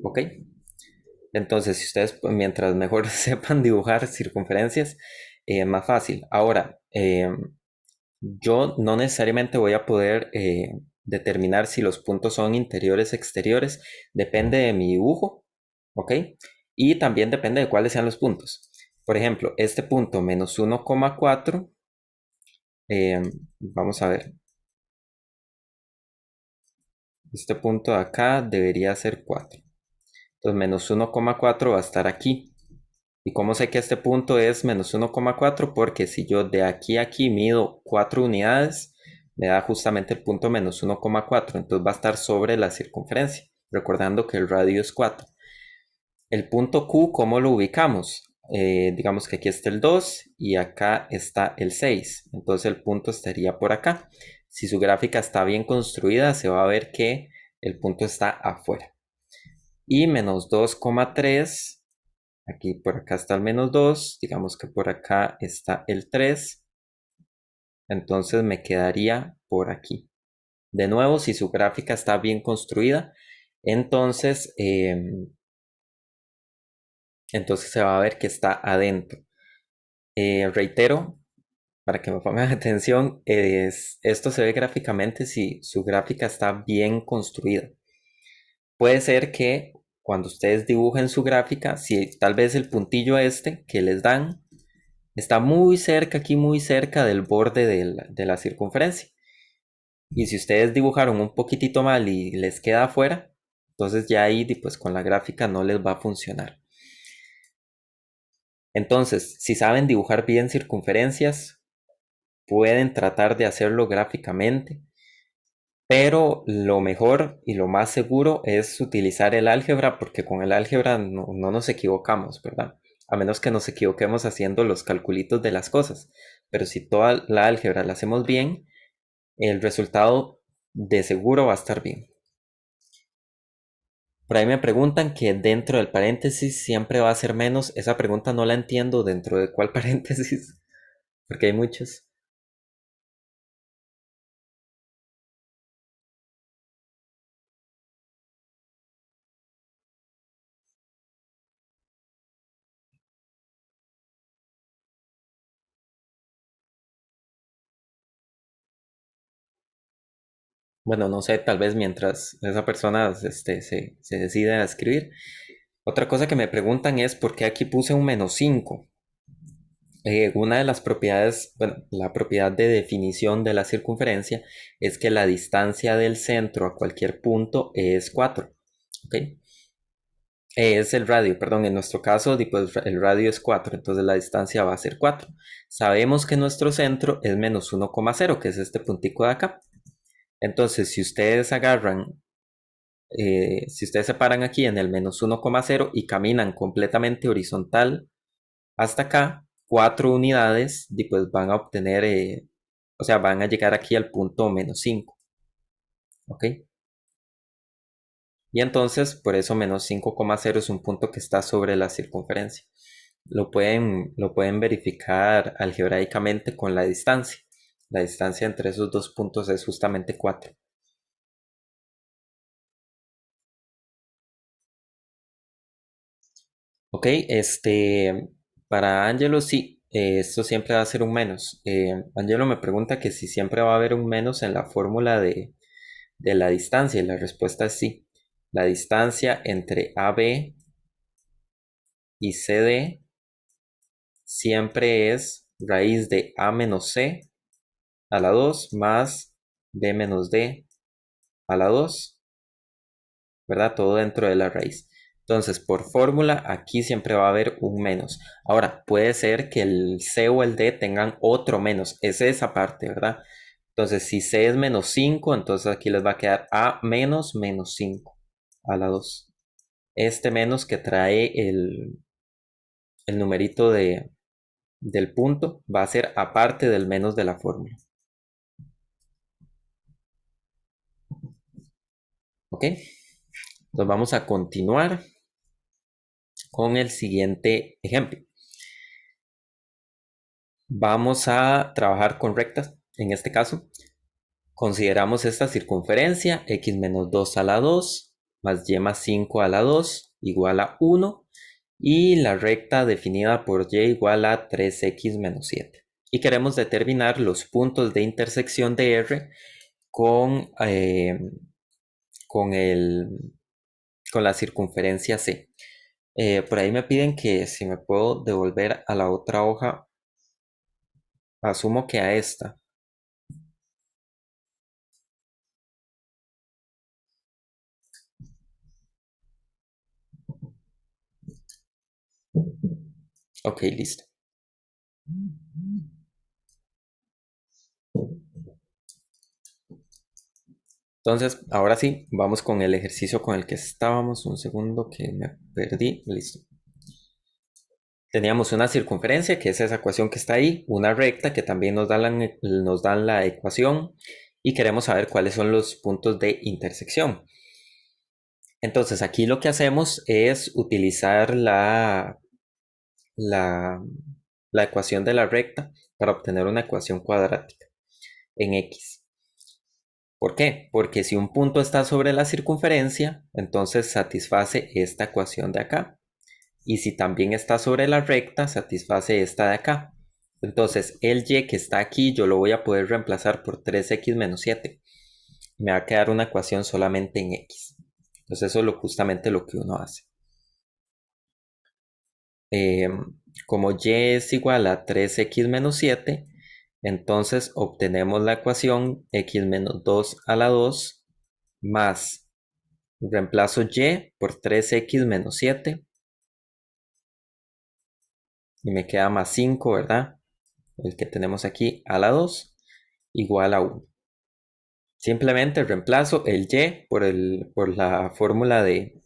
¿Ok? Entonces, si ustedes, pues, mientras mejor sepan dibujar circunferencias, más fácil. Ahora, yo no necesariamente voy a poder determinar si los puntos son interiores o exteriores. Depende de mi dibujo, ¿ok? Y también depende de cuáles sean los puntos. Por ejemplo, este punto menos 1,4, vamos a ver. Este punto de acá debería ser 4. Entonces, menos 1,4 va a estar aquí. ¿Y cómo sé que este punto es menos 1,4? Porque si yo de aquí a aquí mido 4 unidades, me da justamente el punto menos 1,4. Entonces va a estar sobre la circunferencia, recordando que el radio es 4. El punto Q, ¿cómo lo ubicamos? Digamos que aquí está el 2 y acá está el 6. Entonces el punto estaría por acá. Si su gráfica está bien construida, se va a ver que el punto está afuera. Y menos 2,3. Aquí por acá está el menos 2, digamos que por acá está el 3, entonces me quedaría por aquí. De nuevo, si su gráfica está bien construida, entonces, entonces se va a ver que está adentro. Reitero, para que me pongan atención, esto se ve gráficamente si su gráfica está bien construida. Puede ser que cuando ustedes dibujen su gráfica, si tal vez el puntillo este que les dan está muy cerca, aquí muy cerca del borde de la circunferencia. Y si ustedes dibujaron un poquitito mal y les queda afuera, entonces ya ahí pues con la gráfica no les va a funcionar. Entonces, si saben dibujar bien circunferencias, pueden tratar de hacerlo gráficamente, pero lo mejor y lo más seguro es utilizar el álgebra, porque con el álgebra no nos equivocamos, ¿verdad? a menos que nos equivoquemos haciendo los calculitos de las cosas. Pero si toda la álgebra la hacemos bien, el resultado de seguro va a estar bien. Por ahí me preguntan que dentro del paréntesis siempre va a ser menos. Esa pregunta no la entiendo dentro de cuál paréntesis, porque hay muchos. Bueno, no sé, tal vez mientras esa persona se decide a escribir. Otra cosa que me preguntan es por qué aquí puse un -5. Una de las propiedades, bueno, la propiedad de definición de la circunferencia es que la distancia del centro a cualquier punto es 4. ¿Ok? Es el radio, perdón, en nuestro caso pues, el radio es 4, entonces la distancia va a ser 4. Sabemos que nuestro centro es -1,0, que es este puntico de acá. Entonces, si ustedes agarran, si ustedes se paran aquí en el -1,0 y caminan completamente horizontal hasta acá, 4 unidades, y pues van a obtener, o sea, van a llegar aquí al punto -5. ¿Ok? Y entonces, por eso -5,0 es un punto que está sobre la circunferencia. Lo pueden verificar algebraicamente con la distancia. La distancia entre esos dos puntos es justamente 4. Ok, para Angelo sí, esto siempre va a ser un menos. Angelo me pregunta que si siempre va a haber un menos en la fórmula de la distancia y la respuesta es sí. La distancia entre AB y CD siempre es raíz de A menos C a la 2 más B menos D a la 2, ¿verdad? Todo dentro de la raíz. Entonces, por fórmula, aquí siempre va a haber un menos. Ahora, puede ser que el C o el D tengan otro menos. Es esa parte, ¿verdad? Entonces, si C es -5, entonces aquí les va a quedar A menos -5 a la 2. Este menos que trae el numerito del punto va a ser aparte del menos de la fórmula. ¿Ok? Entonces vamos a continuar con el siguiente ejemplo. Vamos a trabajar con rectas. En este caso, consideramos esta circunferencia x menos 2 a la 2 más y más 5 a la 2 igual a 1 y la recta definida por y igual a 3x menos 7. Y queremos determinar los puntos de intersección de R con, con, el, con la circunferencia C. Por ahí me piden que si me puedo devolver a la otra hoja, asumo que a esta. Ok, listo. Entonces, ahora sí, vamos con el ejercicio con el que estábamos. Un segundo que me perdí. Listo. Teníamos una circunferencia, que es esa ecuación que está ahí, una recta que también nos dan la ecuación y queremos saber cuáles son los puntos de intersección. Entonces, aquí lo que hacemos es utilizar la ecuación de la recta para obtener una ecuación cuadrática en X. ¿Por qué? Porque si un punto está sobre la circunferencia, entonces satisface esta ecuación de acá. Y si también está sobre la recta, satisface esta de acá. Entonces el y que está aquí yo lo voy a poder reemplazar por 3x menos 7. Me va a quedar una ecuación solamente en x. Entonces eso es justamente lo que uno hace. Como y es igual a 3x menos 7, entonces obtenemos la ecuación x menos 2 a la 2 más reemplazo y por 3x menos 7 y me queda más 5, ¿verdad? El que tenemos aquí a la 2 igual a 1. Simplemente reemplazo el y por la fórmula de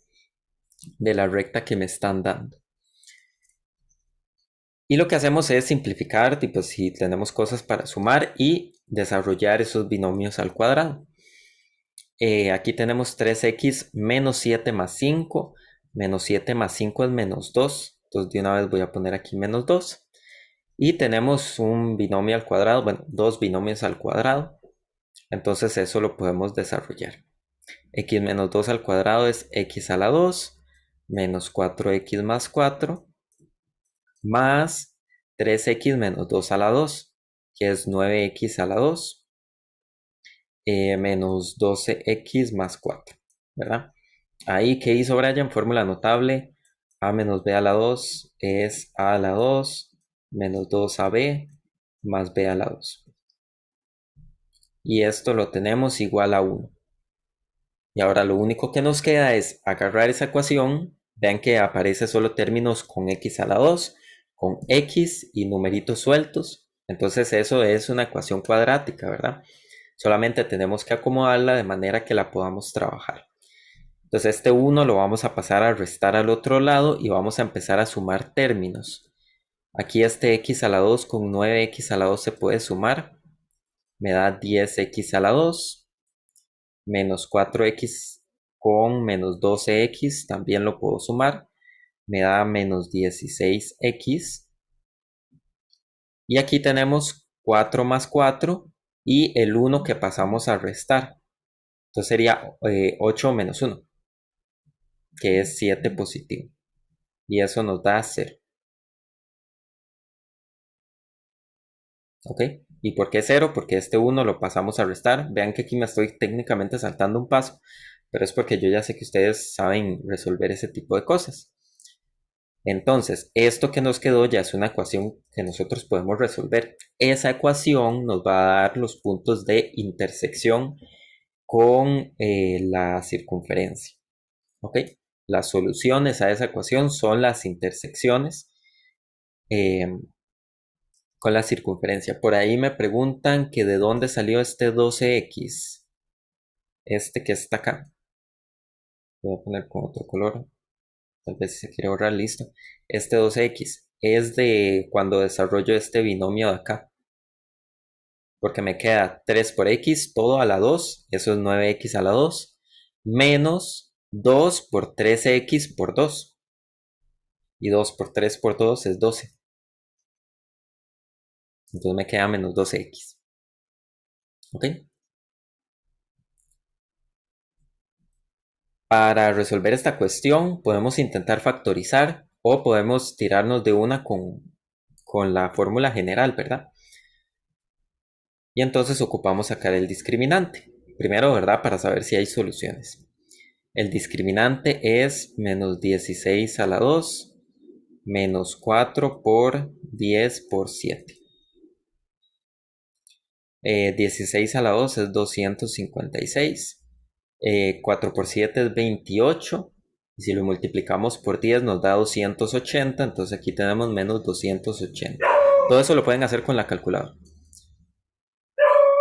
la recta que me están dando. Y lo que hacemos es simplificar, tipo si tenemos cosas para sumar y desarrollar esos binomios al cuadrado. Aquí tenemos 3x menos 7 más 5. Menos 7 más 5 es menos 2. Entonces de una vez voy a poner aquí menos 2. Y tenemos un binomio al cuadrado, bueno, dos binomios al cuadrado. Entonces eso lo podemos desarrollar. X menos 2 al cuadrado es x a la 2 menos 4x más 4 más 3x menos 2 a la 2, que es 9x a la 2, menos 12x más 4, ¿verdad? Ahí, ¿qué hizo Brian? Fórmula notable. A menos b a la 2 es a a la 2 menos 2ab más b a la 2. Y esto lo tenemos igual a 1. Y ahora lo único que nos queda es agarrar esa ecuación. Vean que aparece solo términos con x a la 2, con x y numeritos sueltos. Entonces eso es una ecuación cuadrática, ¿verdad? Solamente tenemos que acomodarla de manera que la podamos trabajar. Entonces este 1 lo vamos a pasar a restar al otro lado y vamos a empezar a sumar términos. Aquí este x a la 2 con 9x a la 2 se puede sumar. Me da 10x a la 2 menos 4x con menos 12x, también lo puedo sumar, me da menos 16x. Y aquí tenemos 4 más 4 y el 1 que pasamos a restar. Entonces sería 8 menos 1, que es 7 positivo. Y eso nos da 0. ¿Ok? ¿Y por qué 0? Porque este 1 lo pasamos a restar. Vean que aquí me estoy técnicamente saltando un paso, pero es porque yo ya sé que ustedes saben resolver ese tipo de cosas. Entonces, esto que nos quedó ya es una ecuación que nosotros podemos resolver. Esa ecuación nos va a dar los puntos de intersección con la circunferencia. ¿Ok? Las soluciones a esa ecuación son las intersecciones con la circunferencia. Por ahí me preguntan que de dónde salió este 12x. Este que está acá. Voy a poner con otro color. Tal vez si se quiere borrar, listo. Este 12x es de cuando desarrollo este binomio de acá. Porque me queda 3 por x, todo a la 2. Eso es 9x a la 2. Menos 2 por 13x por 2. Y 2 por 3 por 2 es 12. Entonces me queda menos 12x. ¿Ok? Para resolver esta cuestión podemos intentar factorizar o podemos tirarnos de una con la fórmula general, ¿verdad? Y entonces ocupamos sacar el discriminante. Primero, ¿verdad? Para saber si hay soluciones. El discriminante es menos 16 a la 2 menos 4 por 10 por 7. 16 a la 2 es 256. 4 por 7 es 28. Y si lo multiplicamos por 10 nos da 280. Entonces aquí tenemos menos 280. Todo eso lo pueden hacer con la calculadora.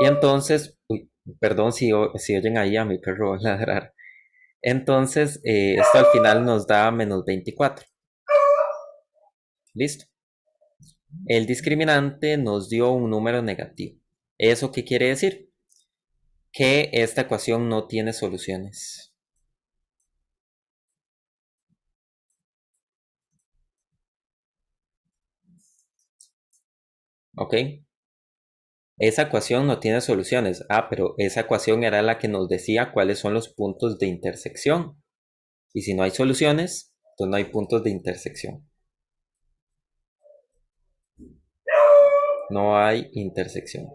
Y entonces, uy, perdón si oyen ahí a mi perro ladrar. Entonces, esto al final nos da menos 24. Listo. El discriminante nos dio un número negativo. ¿Eso qué quiere decir? Que esta ecuación no tiene soluciones. ¿Ok? Esa ecuación no tiene soluciones. Ah, pero esa ecuación era la que nos decía cuáles son los puntos de intersección. Y si no hay soluciones, entonces no hay puntos de intersección. No hay intersección.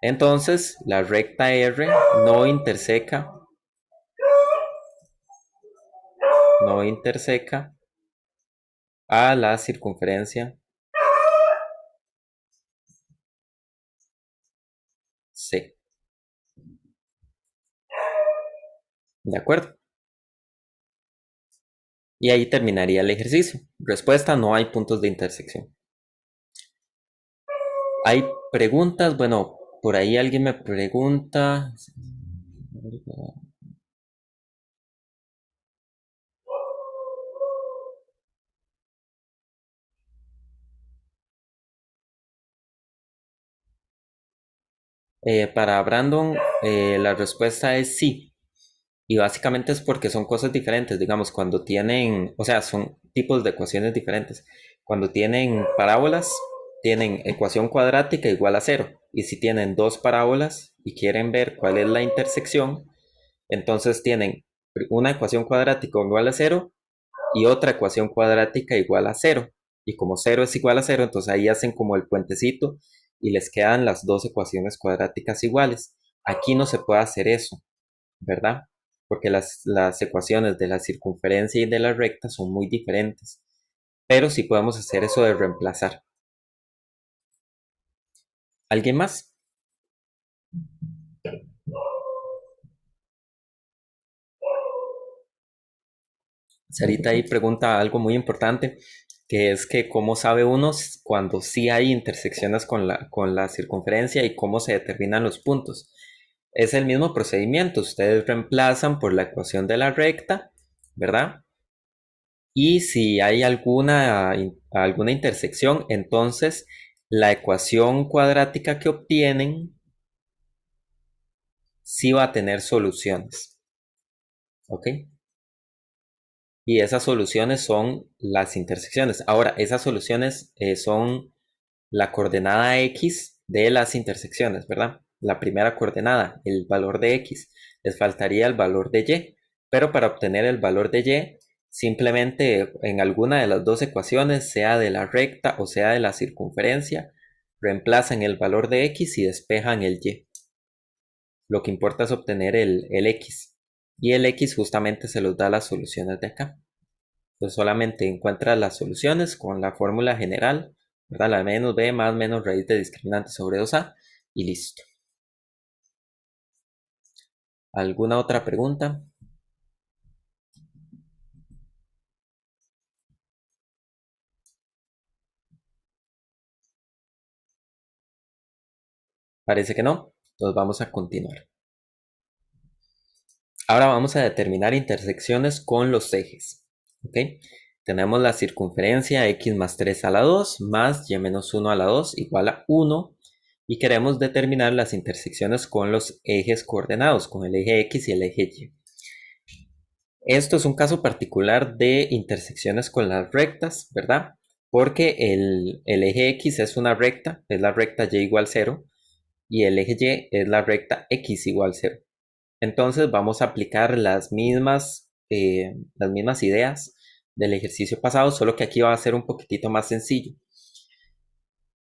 Entonces, la recta R no interseca a la circunferencia C. ¿De acuerdo? Y ahí terminaría el ejercicio. Respuesta: no hay puntos de intersección. ¿Hay preguntas? Bueno, por ahí alguien me pregunta. Para Brandon, la respuesta es sí. Y básicamente es porque son cosas diferentes, digamos, cuando tienen, o sea, son tipos de ecuaciones diferentes. Cuando tienen parábolas, tienen ecuación cuadrática igual a cero. Y si tienen dos parábolas y quieren ver cuál es la intersección, entonces tienen una ecuación cuadrática igual a cero y otra ecuación cuadrática igual a cero. Y como cero es igual a cero, entonces ahí hacen como el puentecito y les quedan las dos ecuaciones cuadráticas iguales. Aquí no se puede hacer eso, ¿verdad? Porque las ecuaciones de la circunferencia y de la recta son muy diferentes. Pero sí podemos hacer eso de reemplazar. ¿Alguien más? Sarita ahí pregunta algo muy importante, que es que cómo sabe uno cuando sí hay intersecciones con la circunferencia y cómo se determinan los puntos. Es el mismo procedimiento, ustedes reemplazan por la ecuación de la recta, ¿verdad? Y si hay alguna intersección, entonces la ecuación cuadrática que obtienen sí va a tener soluciones. ¿Ok? Y esas soluciones son las intersecciones. Ahora, esas soluciones son la coordenada X de las intersecciones, ¿verdad? La primera coordenada, el valor de X. Les faltaría el valor de Y. Pero para obtener el valor de Y, simplemente en alguna de las dos ecuaciones, sea de la recta o sea de la circunferencia, reemplazan el valor de X y despejan el Y. Lo que importa es obtener el X. Y el X justamente se los da las soluciones de acá. Entonces solamente encuentra las soluciones con la fórmula general, ¿verdad? La menos b más menos raíz de discriminante sobre 2a y listo. ¿Alguna otra pregunta? Parece que no. Entonces vamos a continuar. Ahora vamos a determinar intersecciones con los ejes. ¿Ok? Tenemos la circunferencia x más 3 a la 2 más y menos 1 a la 2 igual a 1. Y queremos determinar las intersecciones con los ejes coordenados, con el eje x y el eje y. Esto es un caso particular de intersecciones con las rectas, ¿verdad? Porque el eje X es una recta, es la recta Y igual 0, y el eje Y es la recta X igual 0. Entonces vamos a aplicar las mismas ideas del ejercicio pasado, solo que aquí va a ser un poquitito más sencillo,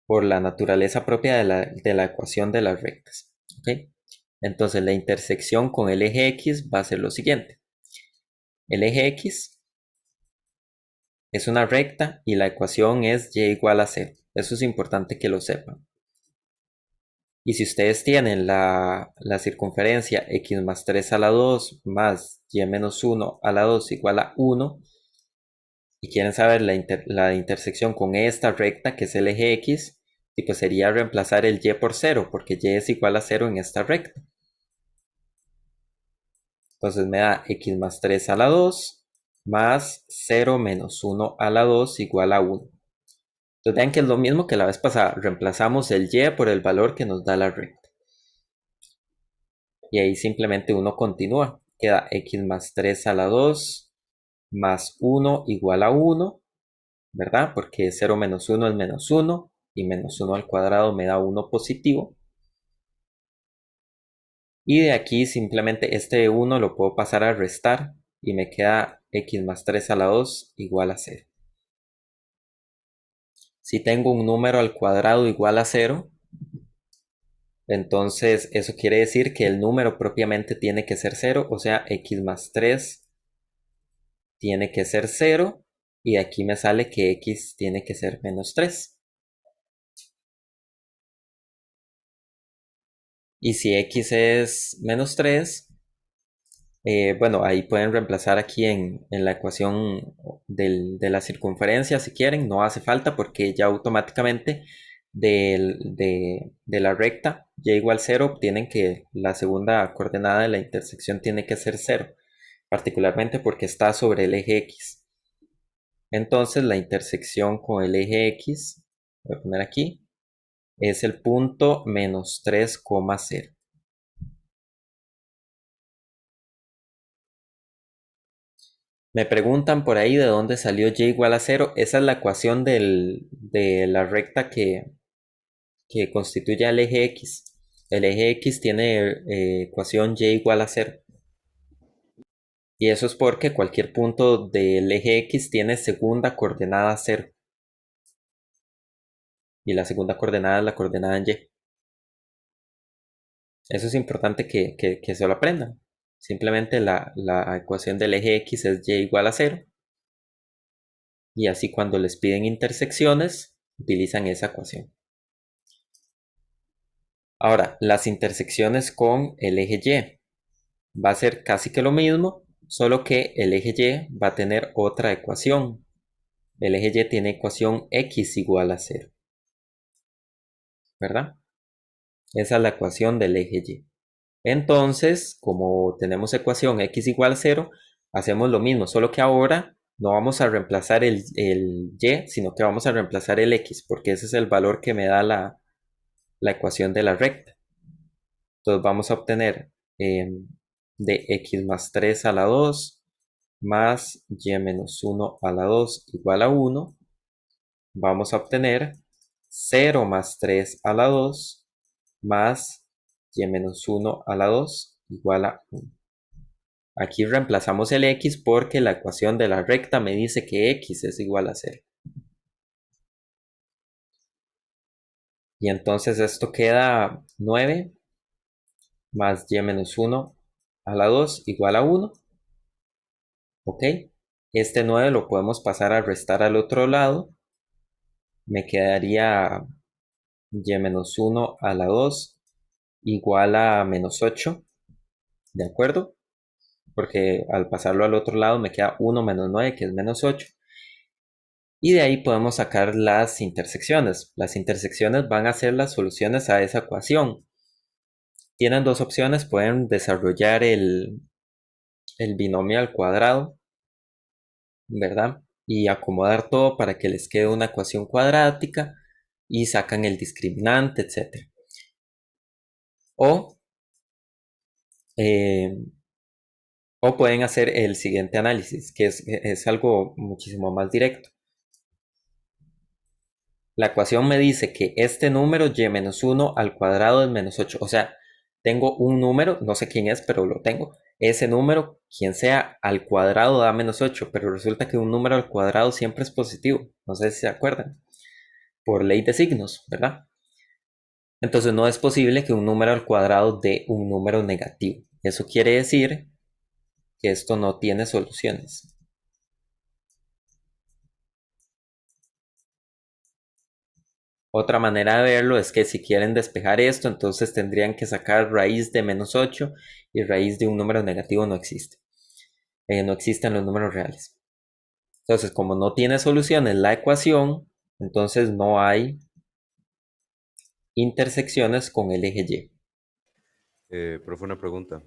por la naturaleza propia de la ecuación de las rectas. ¿Ok? Entonces la intersección con el eje X va a ser lo siguiente. El eje X es una recta y la ecuación es y igual a 0. Eso es importante que lo sepan. Y si ustedes tienen la circunferencia x más 3 a la 2 más y menos 1 a la 2 igual a 1 y quieren saber la intersección con esta recta que es el eje x, y pues sería reemplazar el y por 0 porque y es igual a 0 en esta recta. Entonces me da x más 3 a la 2 más 0 menos 1 a la 2 igual a 1. Entonces vean que es lo mismo que la vez pasada. Reemplazamos el y por el valor que nos da la recta. Y ahí simplemente uno continúa. Queda x más 3 a la 2 más 1 igual a 1, ¿verdad? Porque 0 menos 1 es menos 1 y menos 1 al cuadrado me da 1 positivo. Y de aquí simplemente este 1 lo puedo pasar a restar y me queda x más 3 a la 2 igual a 0. Si tengo un número al cuadrado igual a 0, entonces eso quiere decir que el número propiamente tiene que ser 0, o sea, x más 3 tiene que ser 0 y aquí me sale que x tiene que ser menos 3. Y si x es menos 3, bueno, ahí pueden reemplazar aquí en la ecuación de la circunferencia si quieren, no hace falta porque ya automáticamente de la recta y igual 0 obtienen que la segunda coordenada de la intersección tiene que ser 0, particularmente porque está sobre el eje x. Entonces la intersección con el eje x, voy a poner aquí, es el punto menos 3,0. Me preguntan por ahí de dónde salió y igual a 0. Esa es la ecuación de la recta que constituye el eje X. El eje X tiene ecuación y igual a 0. Y eso es porque cualquier punto del eje X tiene segunda coordenada 0. Y la segunda coordenada es la coordenada en Y. Eso es importante que se lo aprendan. Simplemente la ecuación del eje X es y igual a 0. Y así cuando les piden intersecciones, utilizan esa ecuación. Ahora, las intersecciones con el eje Y. Va a ser casi que lo mismo, solo que el eje Y va a tener otra ecuación. El eje Y tiene ecuación X igual a 0. ¿Verdad? Esa es la ecuación del eje Y. Entonces, como tenemos ecuación X igual a 0, hacemos lo mismo, solo que ahora no vamos a reemplazar el Y, sino que vamos a reemplazar el X, porque ese es el valor que me da la ecuación de la recta. Entonces vamos a obtener de X más 3 a la 2 más Y menos 1 a la 2 igual a 1. Vamos a obtener 0 más 3 a la 2 más Y menos 1 a la 2 igual a 1. Aquí reemplazamos el X porque la ecuación de la recta me dice que X es igual a 0. Y entonces esto queda 9 más Y menos 1 a la 2 igual a 1. ¿Ok? Este 9 lo podemos pasar a restar al otro lado. Me quedaría Y menos 1 a la 2 igual a menos 8. ¿De acuerdo? Porque al pasarlo al otro lado me queda 1 menos 9, que es menos 8. Y de ahí podemos sacar las intersecciones. Las intersecciones van a ser las soluciones a esa ecuación. Tienen dos opciones. Pueden desarrollar el binomio al cuadrado, ¿verdad? Y acomodar todo para que les quede una ecuación cuadrática y sacan el discriminante, etc. Eh, o pueden hacer el siguiente análisis, que es algo muchísimo más directo. La ecuación me dice que este número y menos 1 al cuadrado es menos 8. O sea, tengo un número, no sé quién es, pero lo tengo. Ese número, quien sea, al cuadrado da menos 8, pero resulta que un número al cuadrado siempre es positivo. No sé si se acuerdan. Por ley de signos, ¿verdad? Entonces no es posible que un número al cuadrado dé un número negativo. Eso quiere decir que esto no tiene soluciones. Otra manera de verlo es que si quieren despejar esto, entonces tendrían que sacar raíz de menos 8 y raíz de un número negativo no existe. No existen los números reales. Entonces, como no tiene soluciones la ecuación, entonces no hay intersecciones con el eje Y. Profe, una pregunta.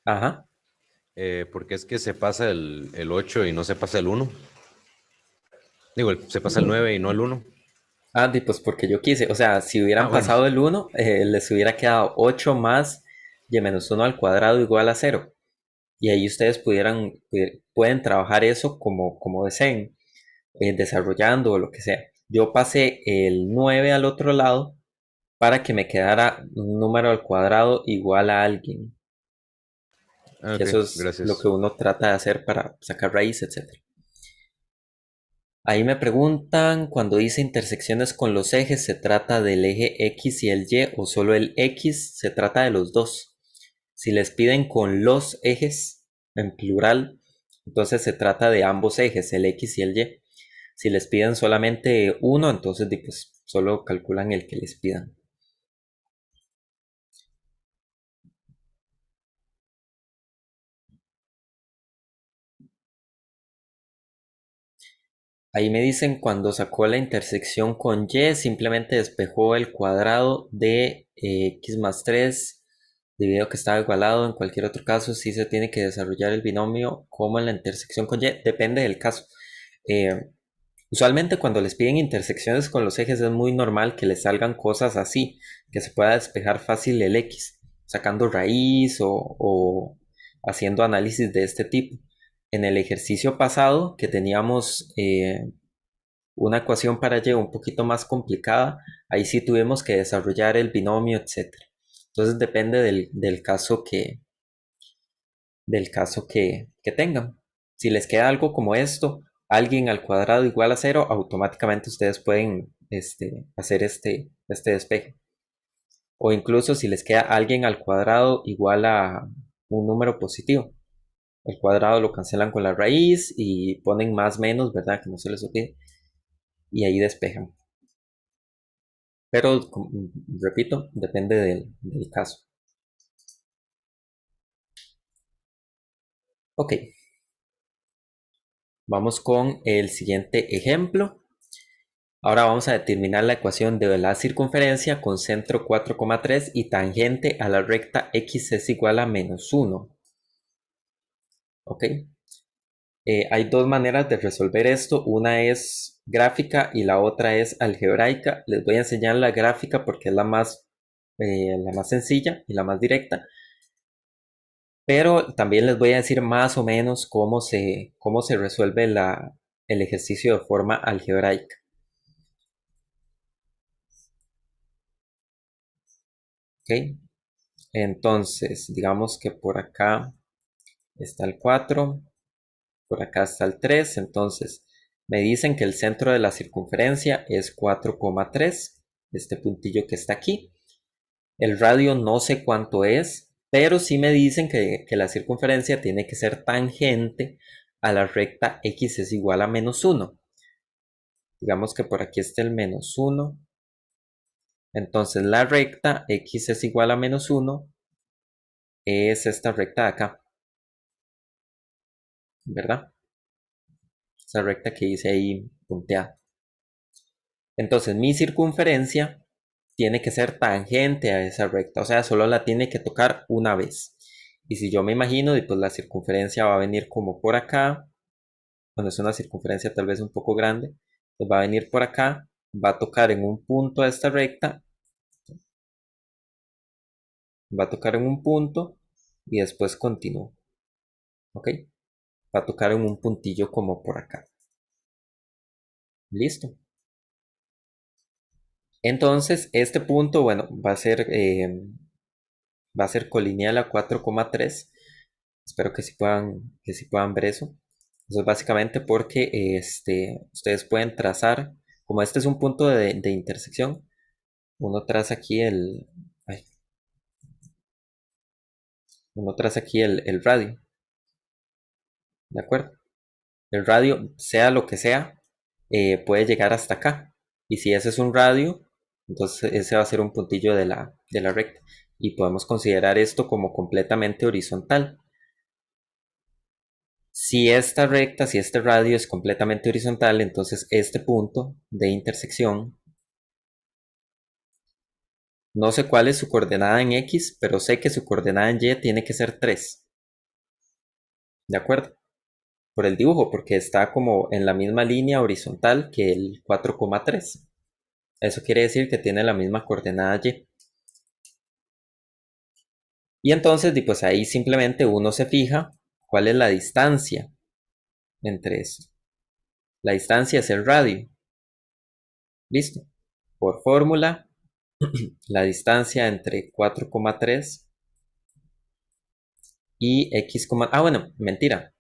Ajá. ¿Por qué es que se pasa el 8 y no se pasa el 1? Digo, se pasa el 9 y no el 1. Pues porque yo quise. O sea, si hubieran Bueno. pasado el 1, les hubiera quedado 8 más y menos 1 al cuadrado igual a 0. Y ahí ustedes pueden trabajar eso como deseen, desarrollando o lo que sea. Yo pasé el 9 al otro lado para que me quedara un número al cuadrado igual a alguien. Que eso es Gracias. lo que uno trata de hacer para sacar raíz, etc. Ahí me preguntan, cuando dice intersecciones con los ejes, ¿se trata del eje X y el Y o solo el X? Se trata de los dos. Si les piden con los ejes, en plural, entonces se trata de ambos ejes, el X y el Y. Si les piden solamente uno, entonces pues, solo calculan el que les pidan. Ahí me dicen cuando sacó la intersección con Y, simplemente despejó el cuadrado de X más 3, debido a que estaba igualado. En cualquier otro caso, sí se tiene que desarrollar el binomio como en la intersección con Y, depende del caso. Usualmente cuando les piden intersecciones con los ejes es muy normal que les salgan cosas así, que se pueda despejar fácil el X, sacando raíz o haciendo análisis de este tipo. En el ejercicio pasado que teníamos una ecuación para y un poquito más complicada, ahí sí tuvimos que desarrollar el binomio, etc. Entonces depende del caso que tengan. Si les queda algo como esto, alguien al cuadrado igual a 0, automáticamente ustedes pueden hacer este despeje. O incluso si les queda alguien al cuadrado igual a un número positivo. El cuadrado lo cancelan con la raíz y ponen más menos, ¿verdad? Que no se les olvide. Y ahí despejan. Pero, repito, depende del caso. Ok. Vamos con el siguiente ejemplo. Ahora vamos a determinar la ecuación de la circunferencia con centro 4,3 y tangente a la recta x es igual a -1. Ok. Hay dos maneras de resolver esto. Una es gráfica y la otra es algebraica. Les voy a enseñar la gráfica porque es la más sencilla y la más directa. Pero también les voy a decir más o menos cómo se resuelve el ejercicio de forma algebraica. Ok. Entonces, digamos que por acá está el 4, por acá está el 3. Entonces, me dicen que el centro de la circunferencia es 4,3, este puntillo que está aquí. El radio no sé cuánto es, pero sí me dicen que la circunferencia tiene que ser tangente a la recta x es igual a -1. Digamos que por aquí está el -1. Entonces la recta x es igual a -1 es esta recta de acá, ¿verdad? Esa recta que dice ahí punteada. Entonces mi circunferencia tiene que ser tangente a esa recta, o sea, solo la tiene que tocar una vez. Y si yo me imagino, pues la circunferencia va a venir como por acá, cuando es una circunferencia tal vez un poco grande, pues va a venir por acá, va a tocar en un punto a esta recta, va a tocar en un punto y después continúa. ¿Ok? Va a tocar en un puntillo como por acá. Listo. Entonces, este punto, bueno, va a ser colineal a 4,3. Espero que sí puedan ver eso. Eso es básicamente porque ustedes pueden trazar, como este es un punto de intersección, uno traza aquí el radio. ¿De acuerdo? El radio, sea lo que sea, puede llegar hasta acá. Y si ese es un radio, entonces ese va a ser un puntillo de la recta. Y podemos considerar esto como completamente horizontal. Si esta recta, si este radio es completamente horizontal, entonces este punto de intersección, no sé cuál es su coordenada en X, pero sé que su coordenada en Y tiene que ser 3. ¿De acuerdo? Por el dibujo, porque está como en la misma línea horizontal que el 4,3. Eso quiere decir que tiene la misma coordenada Y. Y entonces, pues ahí simplemente uno se fija cuál es la distancia entre esto. La distancia es el radio. Listo. Por fórmula, la distancia entre 4,3 y x, bueno, mentira.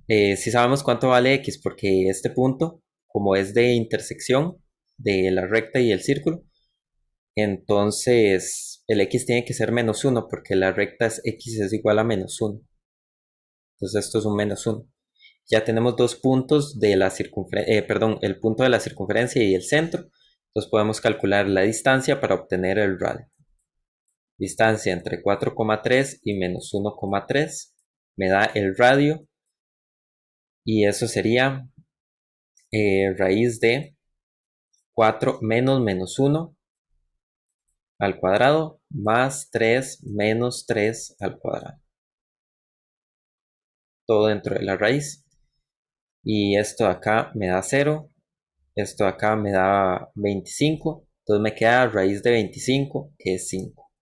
Si sabemos cuánto vale x, porque este punto, como es de intersección de la recta y el círculo, entonces el x tiene que ser -1 porque la recta es x es igual a -1. Entonces esto es un -1. Ya tenemos dos puntos de la circunferencia, perdón, el punto de la circunferencia y el centro. Entonces podemos calcular la distancia para obtener el radio. Distancia entre 4,3 y -1,3 me da el radio. Y eso sería raíz de 4 menos -1 al cuadrado más 3 menos 3 al cuadrado. Todo dentro de la raíz. Y esto acá me da 0 Esto acá me da 25. Entonces me queda raíz de 25, que es 5.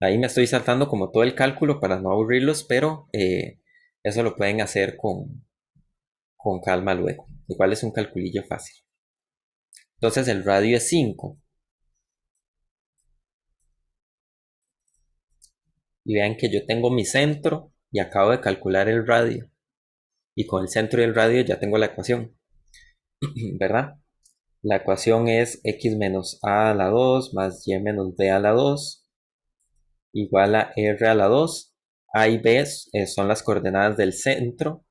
Ahí me estoy saltando como todo el cálculo para no aburrirlos, pero eso lo pueden hacer con calma luego. Igual es un calculillo fácil. Entonces el radio es 5. Y vean que yo tengo mi centro y acabo de calcular el radio. Y con el centro y el radio ya tengo la ecuación, ¿verdad? La ecuación es x menos a a la 2 más y menos b a la 2 igual a r a la 2. A y b son las coordenadas del centro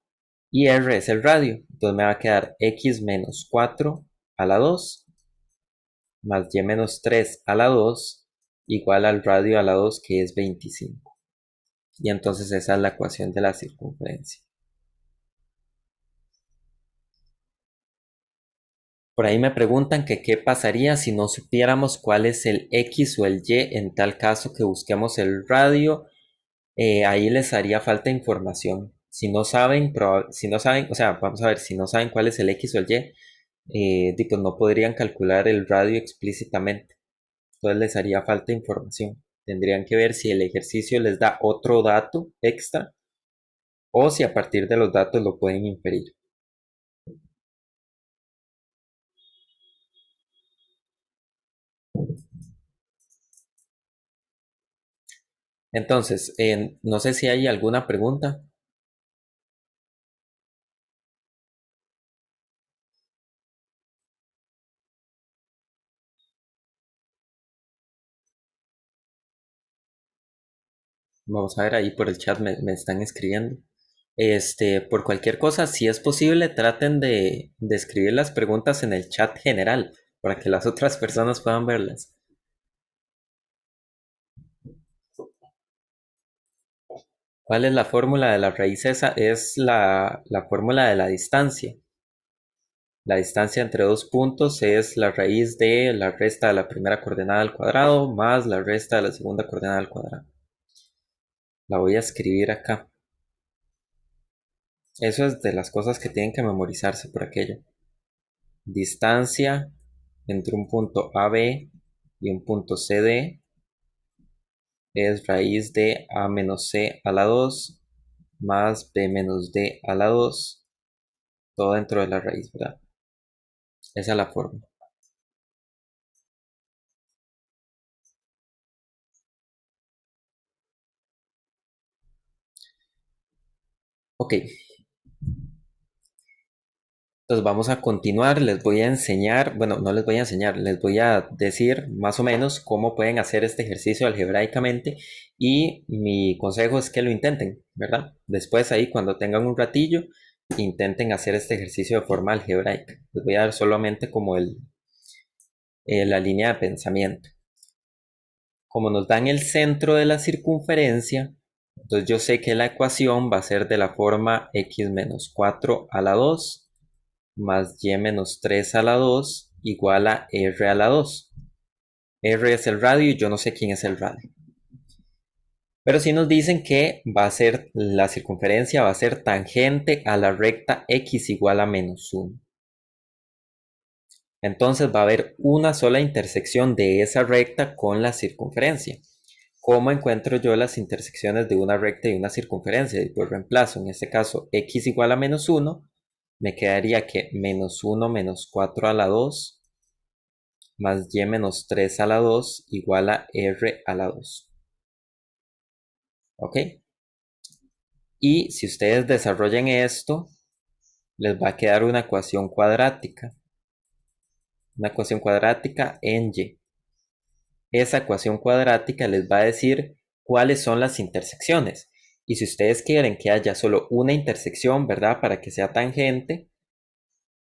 y r es el radio. Entonces me va a quedar x menos 4 a la 2 más y menos 3 a la 2 igual al radio a la 2, que es 25. Y entonces esa es la ecuación de la circunferencia. Por ahí me preguntan que qué pasaría si no supiéramos cuál es el x o el y en tal caso que busquemos el radio. Ahí les haría falta información. Si no saben, o sea, vamos a ver, si no saben cuál es el x o el y, pues no podrían calcular el radio explícitamente. Entonces les haría falta información. Tendrían que ver si el ejercicio les da otro dato extra o si a partir de los datos lo pueden inferir. Entonces, no sé si hay alguna pregunta. Vamos a ver, ahí por el chat me están escribiendo. Por cualquier cosa, si es posible, traten de escribir las preguntas en el chat general para que las otras personas puedan verlas. ¿Cuál es la fórmula de la raíz? Esa es la fórmula de la distancia. La distancia entre dos puntos es la raíz de la resta de la primera coordenada al cuadrado más la resta de la segunda coordenada al cuadrado. La voy a escribir acá. Eso es de las cosas que tienen que memorizarse por aquello. Distancia entre un punto AB y un punto CD es raíz de A menos C a la 2 más B menos D a la 2, todo dentro de la raíz, ¿verdad? Esa es la fórmula. Ok. Entonces vamos a continuar, les voy a enseñar, bueno, no les voy a enseñar, les voy a decir más o menos cómo pueden hacer este ejercicio algebraicamente y mi consejo es que lo intenten, ¿verdad? Después ahí cuando tengan un ratillo, intenten hacer este ejercicio de forma algebraica. Les voy a dar solamente como la línea de pensamiento. Como nos dan el centro de la circunferencia, entonces yo sé que la ecuación va a ser de la forma x menos 4 a la 2 más y menos 3 a la 2 igual a r a la 2. R es el radio y yo no sé quién es el radio. Pero si nos dicen que va a ser la circunferencia, va a ser tangente a la recta x igual a menos 1. Entonces va a haber una sola intersección de esa recta con la circunferencia. ¿Cómo encuentro yo las intersecciones de una recta y una circunferencia? Y pues reemplazo, en este caso, x igual a menos 1, me quedaría que menos 1 menos 4 a la 2 más y menos 3 a la 2 igual a r a la 2. ¿Ok? Y si ustedes desarrollan esto, les va a quedar una ecuación cuadrática. Una ecuación cuadrática en y. Esa ecuación cuadrática les va a decir cuáles son las intersecciones. Y si ustedes quieren que haya solo una intersección, ¿verdad? Para que sea tangente,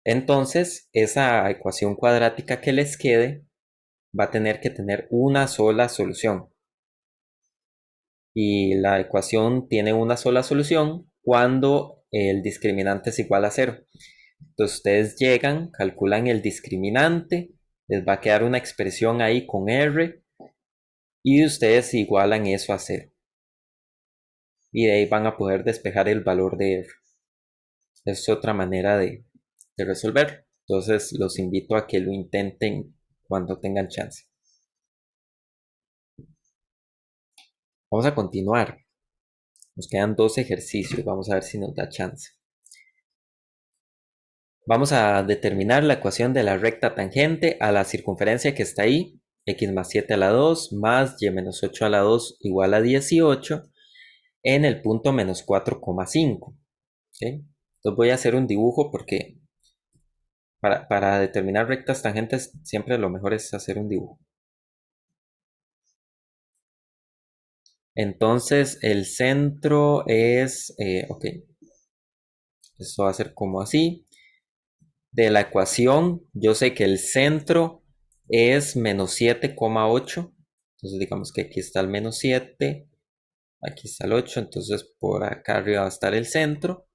entonces esa ecuación cuadrática que les quede va a tener que tener una sola solución. Y la ecuación tiene una sola solución cuando el discriminante es igual a 0. Entonces ustedes llegan, calculan el discriminante, les va a quedar una expresión ahí con r y ustedes igualan eso a 0. Y de ahí van a poder despejar el valor de r. Es otra manera de resolver. Entonces los invito a que lo intenten cuando tengan chance. Vamos a continuar. Nos quedan 2 ejercicios. Vamos a ver si nos da chance. Vamos a determinar la ecuación de la recta tangente a la circunferencia que está ahí. X más 7 a la 2 más y menos 8 a la 2 igual a 18 en el punto menos 4,5. ¿Okay? Entonces voy a hacer un dibujo porque para determinar rectas tangentes siempre lo mejor es hacer un dibujo. Entonces el centro es, ok, esto va a ser como así. De la ecuación yo sé que el centro es menos 7,8. Entonces digamos que aquí está el menos 7, aquí está el 8, entonces por acá arriba va a estar el centro.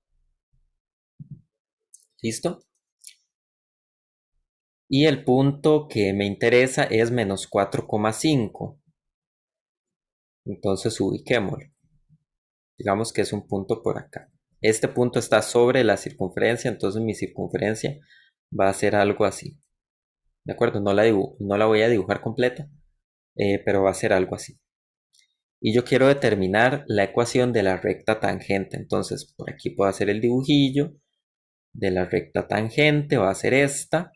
¿Listo? Y el punto que me interesa es menos 4,5. Entonces ubiquémoslo. Digamos que es un punto por acá. Este punto está sobre la circunferencia, entonces mi circunferencia va a ser algo así. ¿De acuerdo? No la voy a dibujar completa, pero va a ser algo así. Y yo quiero determinar la ecuación de la recta tangente. Entonces por aquí puedo hacer el dibujillo de la recta tangente, va a ser esta.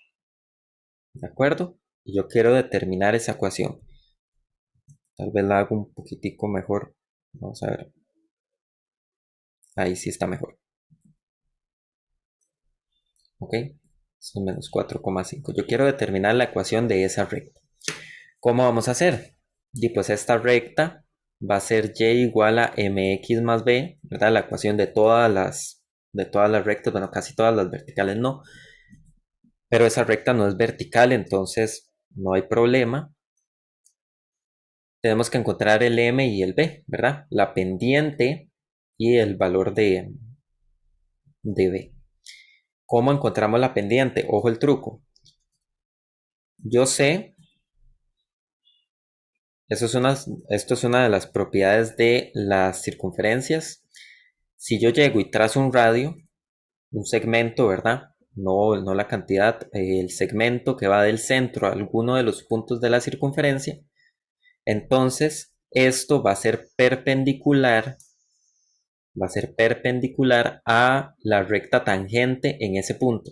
¿De acuerdo? Y yo quiero determinar esa ecuación. Tal vez la hago un poquitico mejor. Vamos a ver. Ahí sí está mejor. ¿Ok? Son menos 4,5. Yo quiero determinar la ecuación de esa recta. ¿Cómo vamos a hacer? Y pues esta recta va a ser y igual a mx más b, ¿verdad? La ecuación de todas las rectas, bueno, casi todas las verticales no. Pero esa recta no es vertical, entonces no hay problema. Tenemos que encontrar el m y el b, ¿verdad? La pendiente y el valor de b. ¿Cómo encontramos la pendiente? Ojo el truco. Yo sé, esto es una de las propiedades de las circunferencias. Si yo llego y trazo un radio, un segmento, ¿verdad? No la cantidad, el segmento que va del centro a alguno de los puntos de la circunferencia, entonces esto va a ser perpendicular a la recta tangente en ese punto.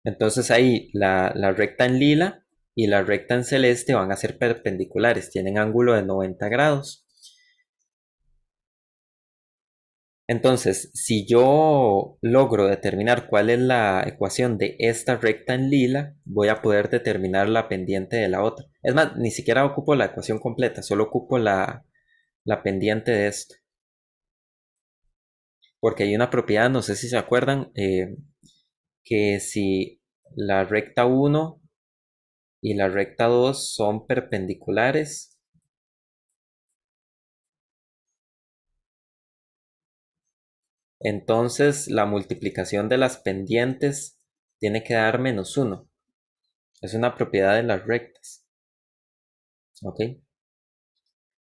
Entonces ahí la recta en lila y la recta en celeste van a ser perpendiculares, tienen ángulo de 90 grados. Entonces, si yo logro determinar cuál es la ecuación de esta recta en lila, voy a poder determinar la pendiente de la otra. Es más, ni siquiera ocupo la ecuación completa, solo ocupo la pendiente de esto. Porque hay una propiedad, no sé si se acuerdan, que si la recta 1 y la recta 2 son perpendiculares, entonces la multiplicación de las pendientes tiene que dar menos 1. Es una propiedad de las rectas. ¿Ok?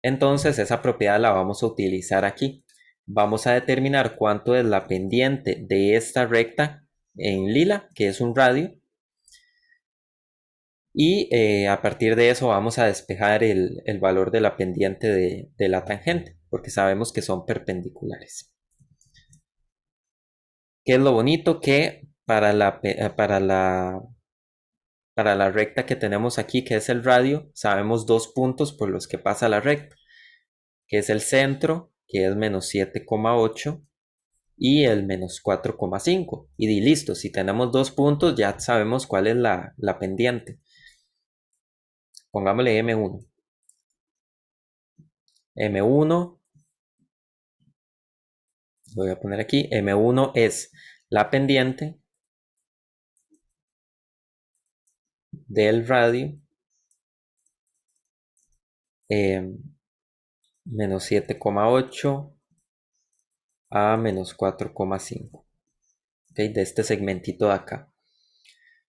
Entonces esa propiedad la vamos a utilizar aquí. Vamos a determinar cuánto es la pendiente de esta recta en lila, que es un radio. Y a partir de eso vamos a despejar el valor de la pendiente de la tangente, porque sabemos que son perpendiculares. ¿Qué es lo bonito? Que para la recta que tenemos aquí, que es el radio, sabemos 2 puntos por los que pasa la recta, que es el centro, que es menos 7,8, y el menos 4,5. Y listo, si tenemos 2 puntos ya sabemos cuál es la pendiente. Pongámosle M1. M1, lo voy a poner aquí, M1 es la pendiente del radio menos 7,8 a menos 4,5. ¿Okay? De este segmentito de acá.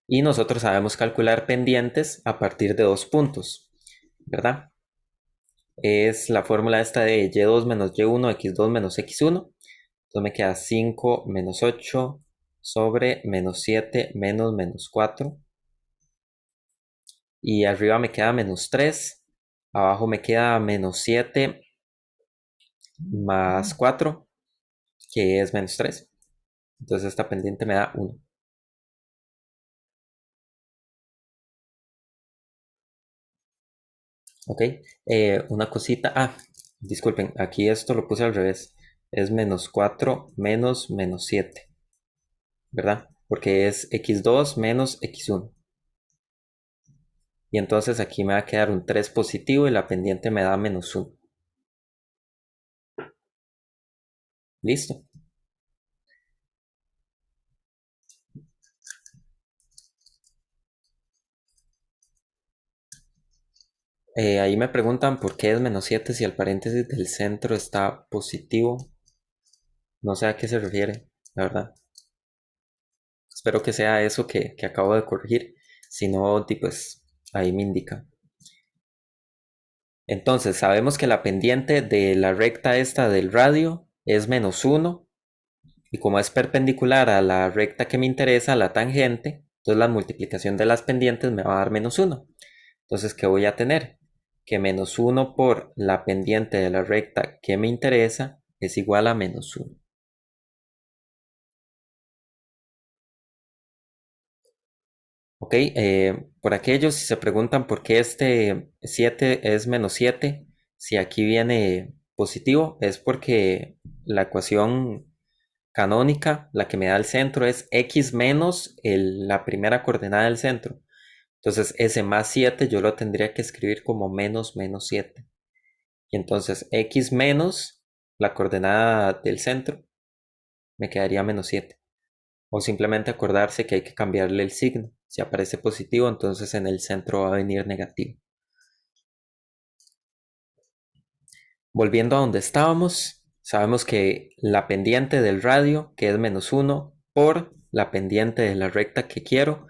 Y nosotros sabemos calcular pendientes a partir de 2 puntos, ¿verdad? Es la fórmula esta de y2 menos y1, x2 menos x1. Entonces Entonces me queda 5 menos 8 sobre menos 7 menos 4. Y arriba me queda menos 3. Abajo me queda menos 7 más 4, que es menos 3. Entonces esta pendiente me da 1. Ok, una cosita. Disculpen, aquí esto lo puse al revés. Es menos 4 menos 7, ¿verdad? Porque es x2 menos x1. Y entonces aquí me va a quedar un 3 positivo y la pendiente me da menos 1. Listo. Ahí me preguntan por qué es menos 7 si el paréntesis del centro está positivo. No sé a qué se refiere, la verdad. Espero que sea eso que acabo de corregir. Si no, pues ahí me indica. Entonces, sabemos que la pendiente de la recta esta del radio es menos 1. Y como es perpendicular a la recta que me interesa, la tangente, entonces la multiplicación de las pendientes me va a dar menos 1. Entonces, ¿qué voy a tener? Que menos 1 por la pendiente de la recta que me interesa es igual a menos 1. Ok, por aquellos si se preguntan por qué este 7 es menos 7, si aquí viene positivo, es porque la ecuación canónica, la que me da el centro, es x menos la primera coordenada del centro. Entonces ese más 7 yo lo tendría que escribir como menos 7. Y entonces x menos la coordenada del centro me quedaría menos 7. O simplemente acordarse que hay que cambiarle el signo. Si aparece positivo, entonces en el centro va a venir negativo. Volviendo a donde estábamos, sabemos que la pendiente del radio, que es menos 1, por la pendiente de la recta que quiero,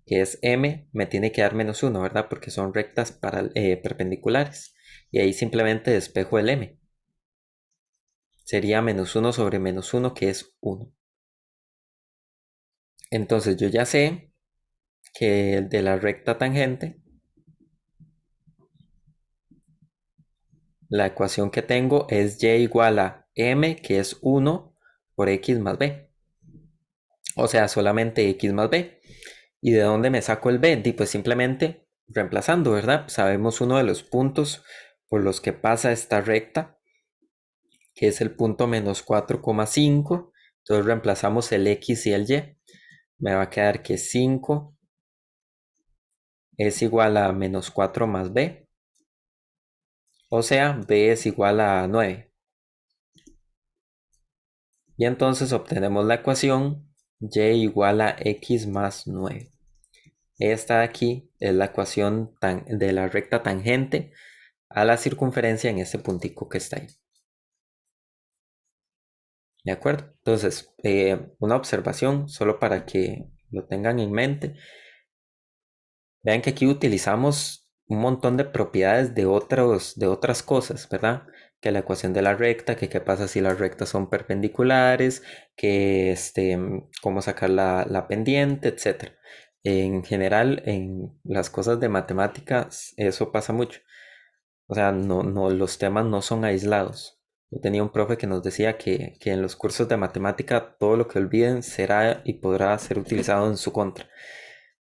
que es m, me tiene que dar menos 1, ¿verdad? Porque son rectas perpendiculares. Y ahí simplemente despejo el m. Sería menos 1 sobre menos 1, que es 1. Entonces yo ya sé que de la recta tangente, la ecuación que tengo es y igual a m, que es 1 por x más b. O sea, solamente x más b. ¿Y de dónde me saco el b? Pues simplemente reemplazando, ¿verdad? Sabemos uno de los puntos por los que pasa esta recta, que es el punto menos 4,5. Entonces reemplazamos el x y el y. Me va a quedar que 5 es igual a menos 4 más b. O sea, b es igual a 9. Y entonces obtenemos la ecuación y igual a x más 9. Esta de aquí es la ecuación de la recta tangente a la circunferencia en este puntico que está ahí. ¿De acuerdo? Entonces, una observación solo para que lo tengan en mente. Vean que aquí utilizamos un montón de propiedades de otras cosas, ¿verdad? Que la ecuación de la recta, que qué pasa si las rectas son perpendiculares, que cómo sacar la pendiente, etc. En general, en las cosas de matemáticas, eso pasa mucho. O sea, los temas no son aislados. Yo tenía un profe que nos decía que en los cursos de matemática todo lo que olviden será y podrá ser utilizado en su contra.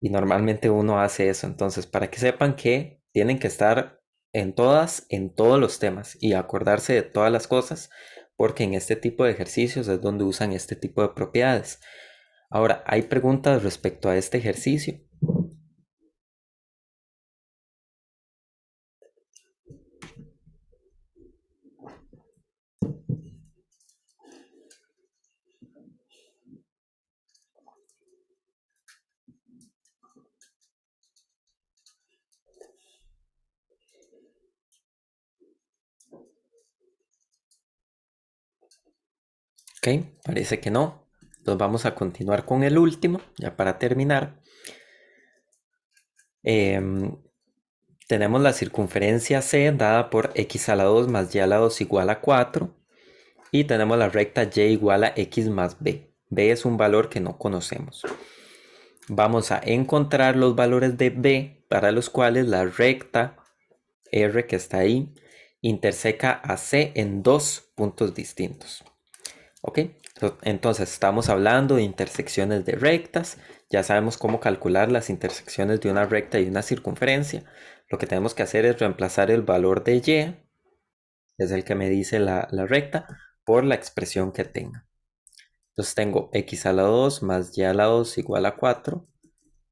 Y normalmente uno hace eso. Entonces, para que sepan que tienen que estar en todos los temas y acordarse de todas las cosas, porque en este tipo de ejercicios es donde usan este tipo de propiedades. Ahora, hay preguntas respecto a este ejercicio. Ok, parece que no. Entonces vamos a continuar con el último, ya para terminar. Tenemos la circunferencia C dada por x a la 2 más y a la 2 igual a 4. Y tenemos la recta y igual a x más b. B es un valor que no conocemos. Vamos a encontrar los valores de b para los cuales la recta R que está ahí interseca a C en dos puntos distintos. ¿Ok? Entonces estamos hablando de intersecciones de rectas. Ya sabemos cómo calcular las intersecciones de una recta y una circunferencia. Lo que tenemos que hacer es reemplazar el valor de Y, que es el que me dice la recta, por la expresión que tenga. Entonces tengo x a la 2 más y a la 2 igual a 4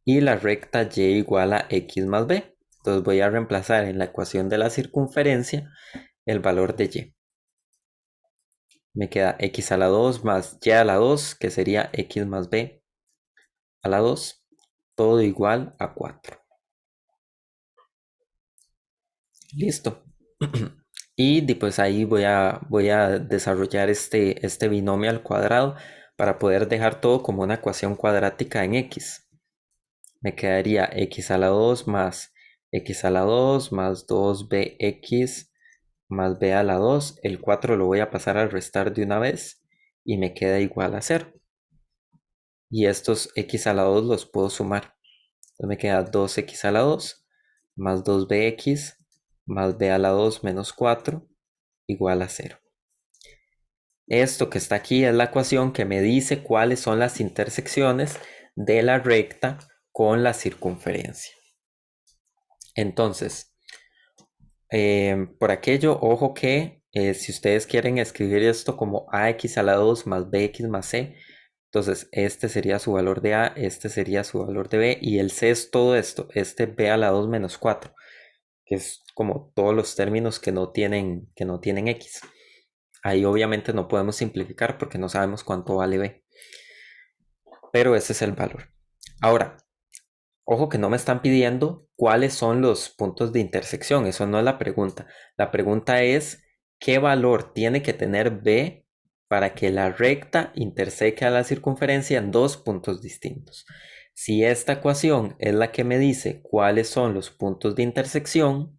y la recta y igual a x más b. Entonces voy a reemplazar en la ecuación de la circunferencia el valor de y. Me queda x a la 2 más y a la 2, que sería x más b a la 2, todo igual a 4. Listo. Y pues ahí voy a desarrollar este binomio al cuadrado para poder dejar todo como una ecuación cuadrática en x. Me quedaría x a la 2 más x a la 2 más 2bx más b a la 2. El 4 lo voy a pasar al restar de una vez y me queda igual a 0. Y estos x a la 2 los puedo sumar. Entonces me queda 2x a la 2 más 2bx más b a la 2 menos 4 igual a 0. Esto que está aquí es la ecuación que me dice cuáles son las intersecciones de la recta con la circunferencia. Entonces, por aquello, ojo que si ustedes quieren escribir esto como ax a la 2 más bx más c, entonces este sería su valor de a, este sería su valor de b, y el c es todo esto, este b a la 2 menos 4, que es como todos los términos que no tienen x. Ahí obviamente no podemos simplificar porque no sabemos cuánto vale b, pero ese es el valor. Ahora, ojo que no me están pidiendo cuáles son los puntos de intersección, eso no es la pregunta. La pregunta es qué valor tiene que tener b para que la recta interseque a la circunferencia en dos puntos distintos. Si esta ecuación es la que me dice cuáles son los puntos de intersección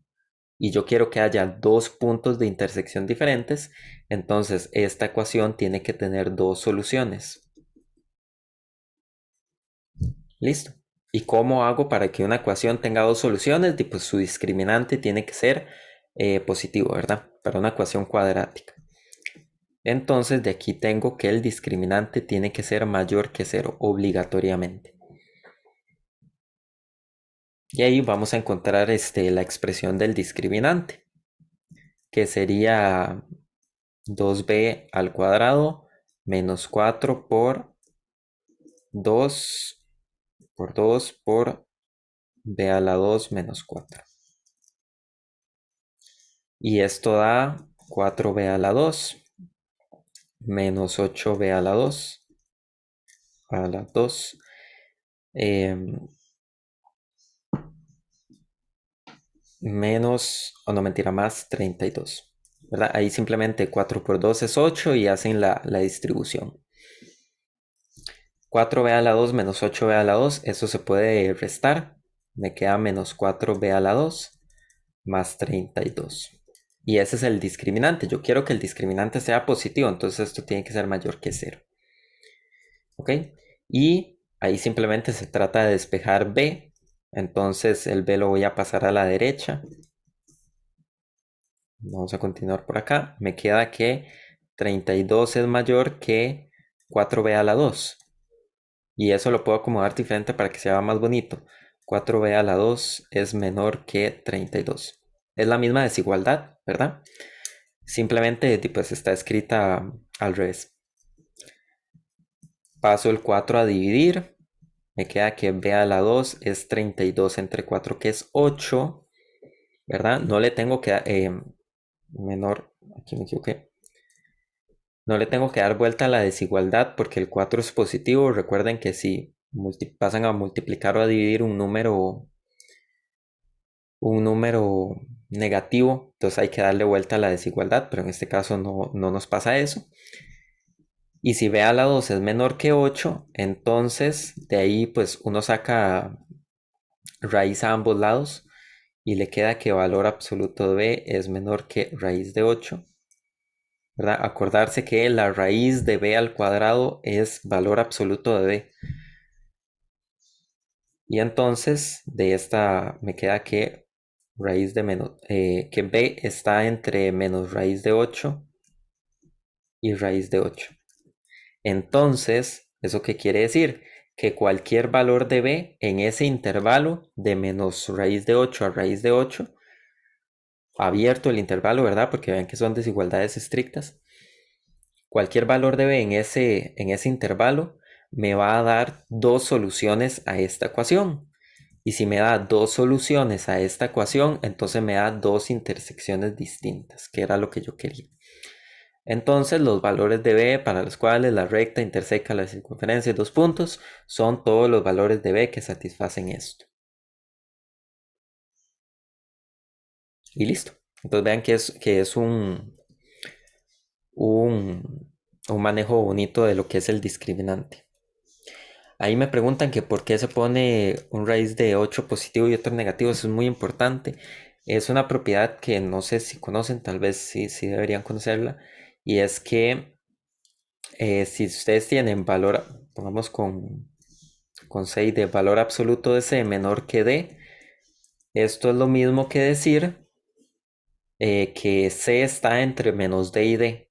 y yo quiero que haya dos puntos de intersección diferentes, entonces esta ecuación tiene que tener dos soluciones. Listo. ¿Y cómo hago para que una ecuación tenga dos soluciones? Y pues su discriminante tiene que ser positivo, ¿verdad? Para una ecuación cuadrática. Entonces de aquí tengo que el discriminante tiene que ser mayor que 0 obligatoriamente. Y ahí vamos a encontrar la expresión del discriminante, que sería 2b al cuadrado menos 4 por 2 por b a la 2 menos 4. Y esto da 4b a la 2 menos 8b a la 2 a la 2 menos, o no mentira, más 32. ¿Verdad? Ahí simplemente 4 por 2 es 8 y hacen la distribución. 4b a la 2 menos 8b a la 2, eso se puede restar. Me queda menos 4b a la 2 más 32. Y ese es el discriminante. Yo quiero que el discriminante sea positivo, entonces esto tiene que ser mayor que 0. ¿Ok? Y ahí simplemente se trata de despejar b. Entonces el b lo voy a pasar a la derecha. Vamos a continuar por acá. Me queda que 32 es mayor que 4b a la 2. Y eso lo puedo acomodar diferente para que sea más bonito. 4b a la 2 es menor que 32. Es la misma desigualdad, ¿verdad? Simplemente pues está escrita al revés. Paso el 4 a dividir. Me queda que b a la 2 es 32 entre 4, que es 8. ¿Verdad? No le tengo que menor, aquí me equivoqué. No le tengo que dar vuelta a la desigualdad porque el 4 es positivo. Recuerden que si pasan a multiplicar o a dividir un número negativo, entonces hay que darle vuelta a la desigualdad, pero en este caso no nos pasa eso. Y si b a la 2 es menor que 8, entonces de ahí pues uno saca raíz a ambos lados y le queda que valor absoluto de b es menor que raíz de 8. ¿verdad? Acordarse que la raíz de b al cuadrado es valor absoluto de b. Y entonces de esta me queda que raíz de menos, que b está entre menos raíz de 8 y raíz de 8. Entonces, ¿eso qué quiere decir? Que cualquier valor de b en ese intervalo de menos raíz de 8 a raíz de 8, abierto el intervalo, ¿verdad? Porque ven que son desigualdades estrictas. Cualquier valor de b en ese intervalo me va a dar dos soluciones a esta ecuación. Y si me da dos soluciones a esta ecuación, entonces me da dos intersecciones distintas, que era lo que yo quería. Entonces los valores de b para los cuales la recta interseca la circunferencia de dos puntos son todos los valores de b que satisfacen esto. Y listo. Entonces vean que es un manejo bonito de lo que es el discriminante. Ahí me preguntan que por qué se pone un raíz de 8 positivo y otro negativo. Eso es muy importante. Es una propiedad que no sé si conocen, tal vez sí deberían conocerla. Y es que si ustedes tienen valor, pongamos con 6 de valor absoluto de C menor que D, esto es lo mismo que decir que C está entre menos D y D.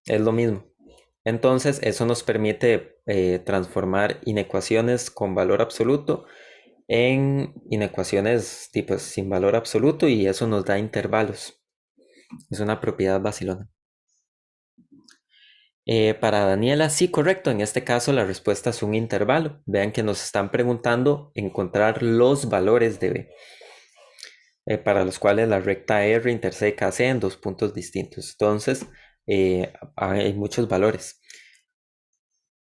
Es lo mismo. Entonces eso nos permite transformar inecuaciones con valor absoluto en inecuaciones tipo sin valor absoluto y eso nos da intervalos. Es una propiedad vacilona. Para Daniela, sí, correcto. En este caso la respuesta es un intervalo. Vean que nos están preguntando encontrar los valores de B, para los cuales la recta R interseca C en dos puntos distintos. Entonces, hay muchos valores.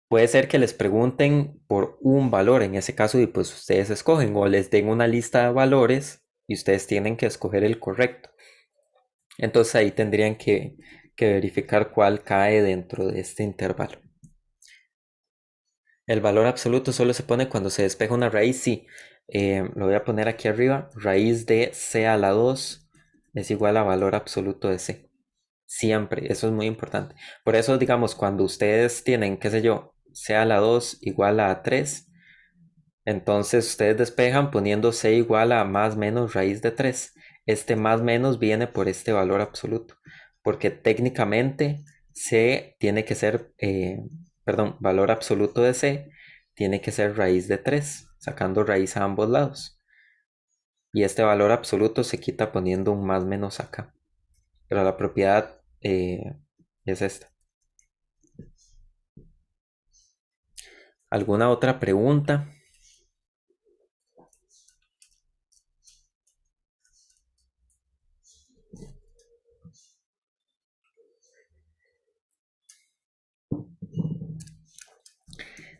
Puede ser que les pregunten por un valor en ese caso y pues ustedes escogen o les den una lista de valores y ustedes tienen que escoger el correcto. Entonces ahí tendrían que verificar cuál cae dentro de este intervalo. El valor absoluto solo se pone cuando se despeja una raíz, sí. Lo voy a poner aquí arriba. Raíz de C a la 2 es igual a valor absoluto de C. Siempre, eso es muy importante. Por eso, digamos, cuando ustedes tienen, qué sé yo, C a la 2 igual a 3, entonces ustedes despejan poniendo C igual a más menos raíz de 3. Este más menos viene por este valor absoluto, porque técnicamente C tiene que ser, valor absoluto de C tiene que ser raíz de 3, sacando raíz a ambos lados. Y este valor absoluto se quita poniendo un más menos acá. Pero la propiedad es esta. ¿Alguna otra pregunta?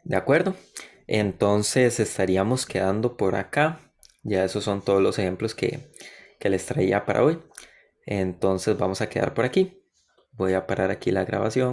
De acuerdo. Entonces estaríamos quedando por acá. Ya esos son todos los ejemplos que les traía para hoy. Entonces vamos a quedar por aquí. Voy a parar aquí la grabación.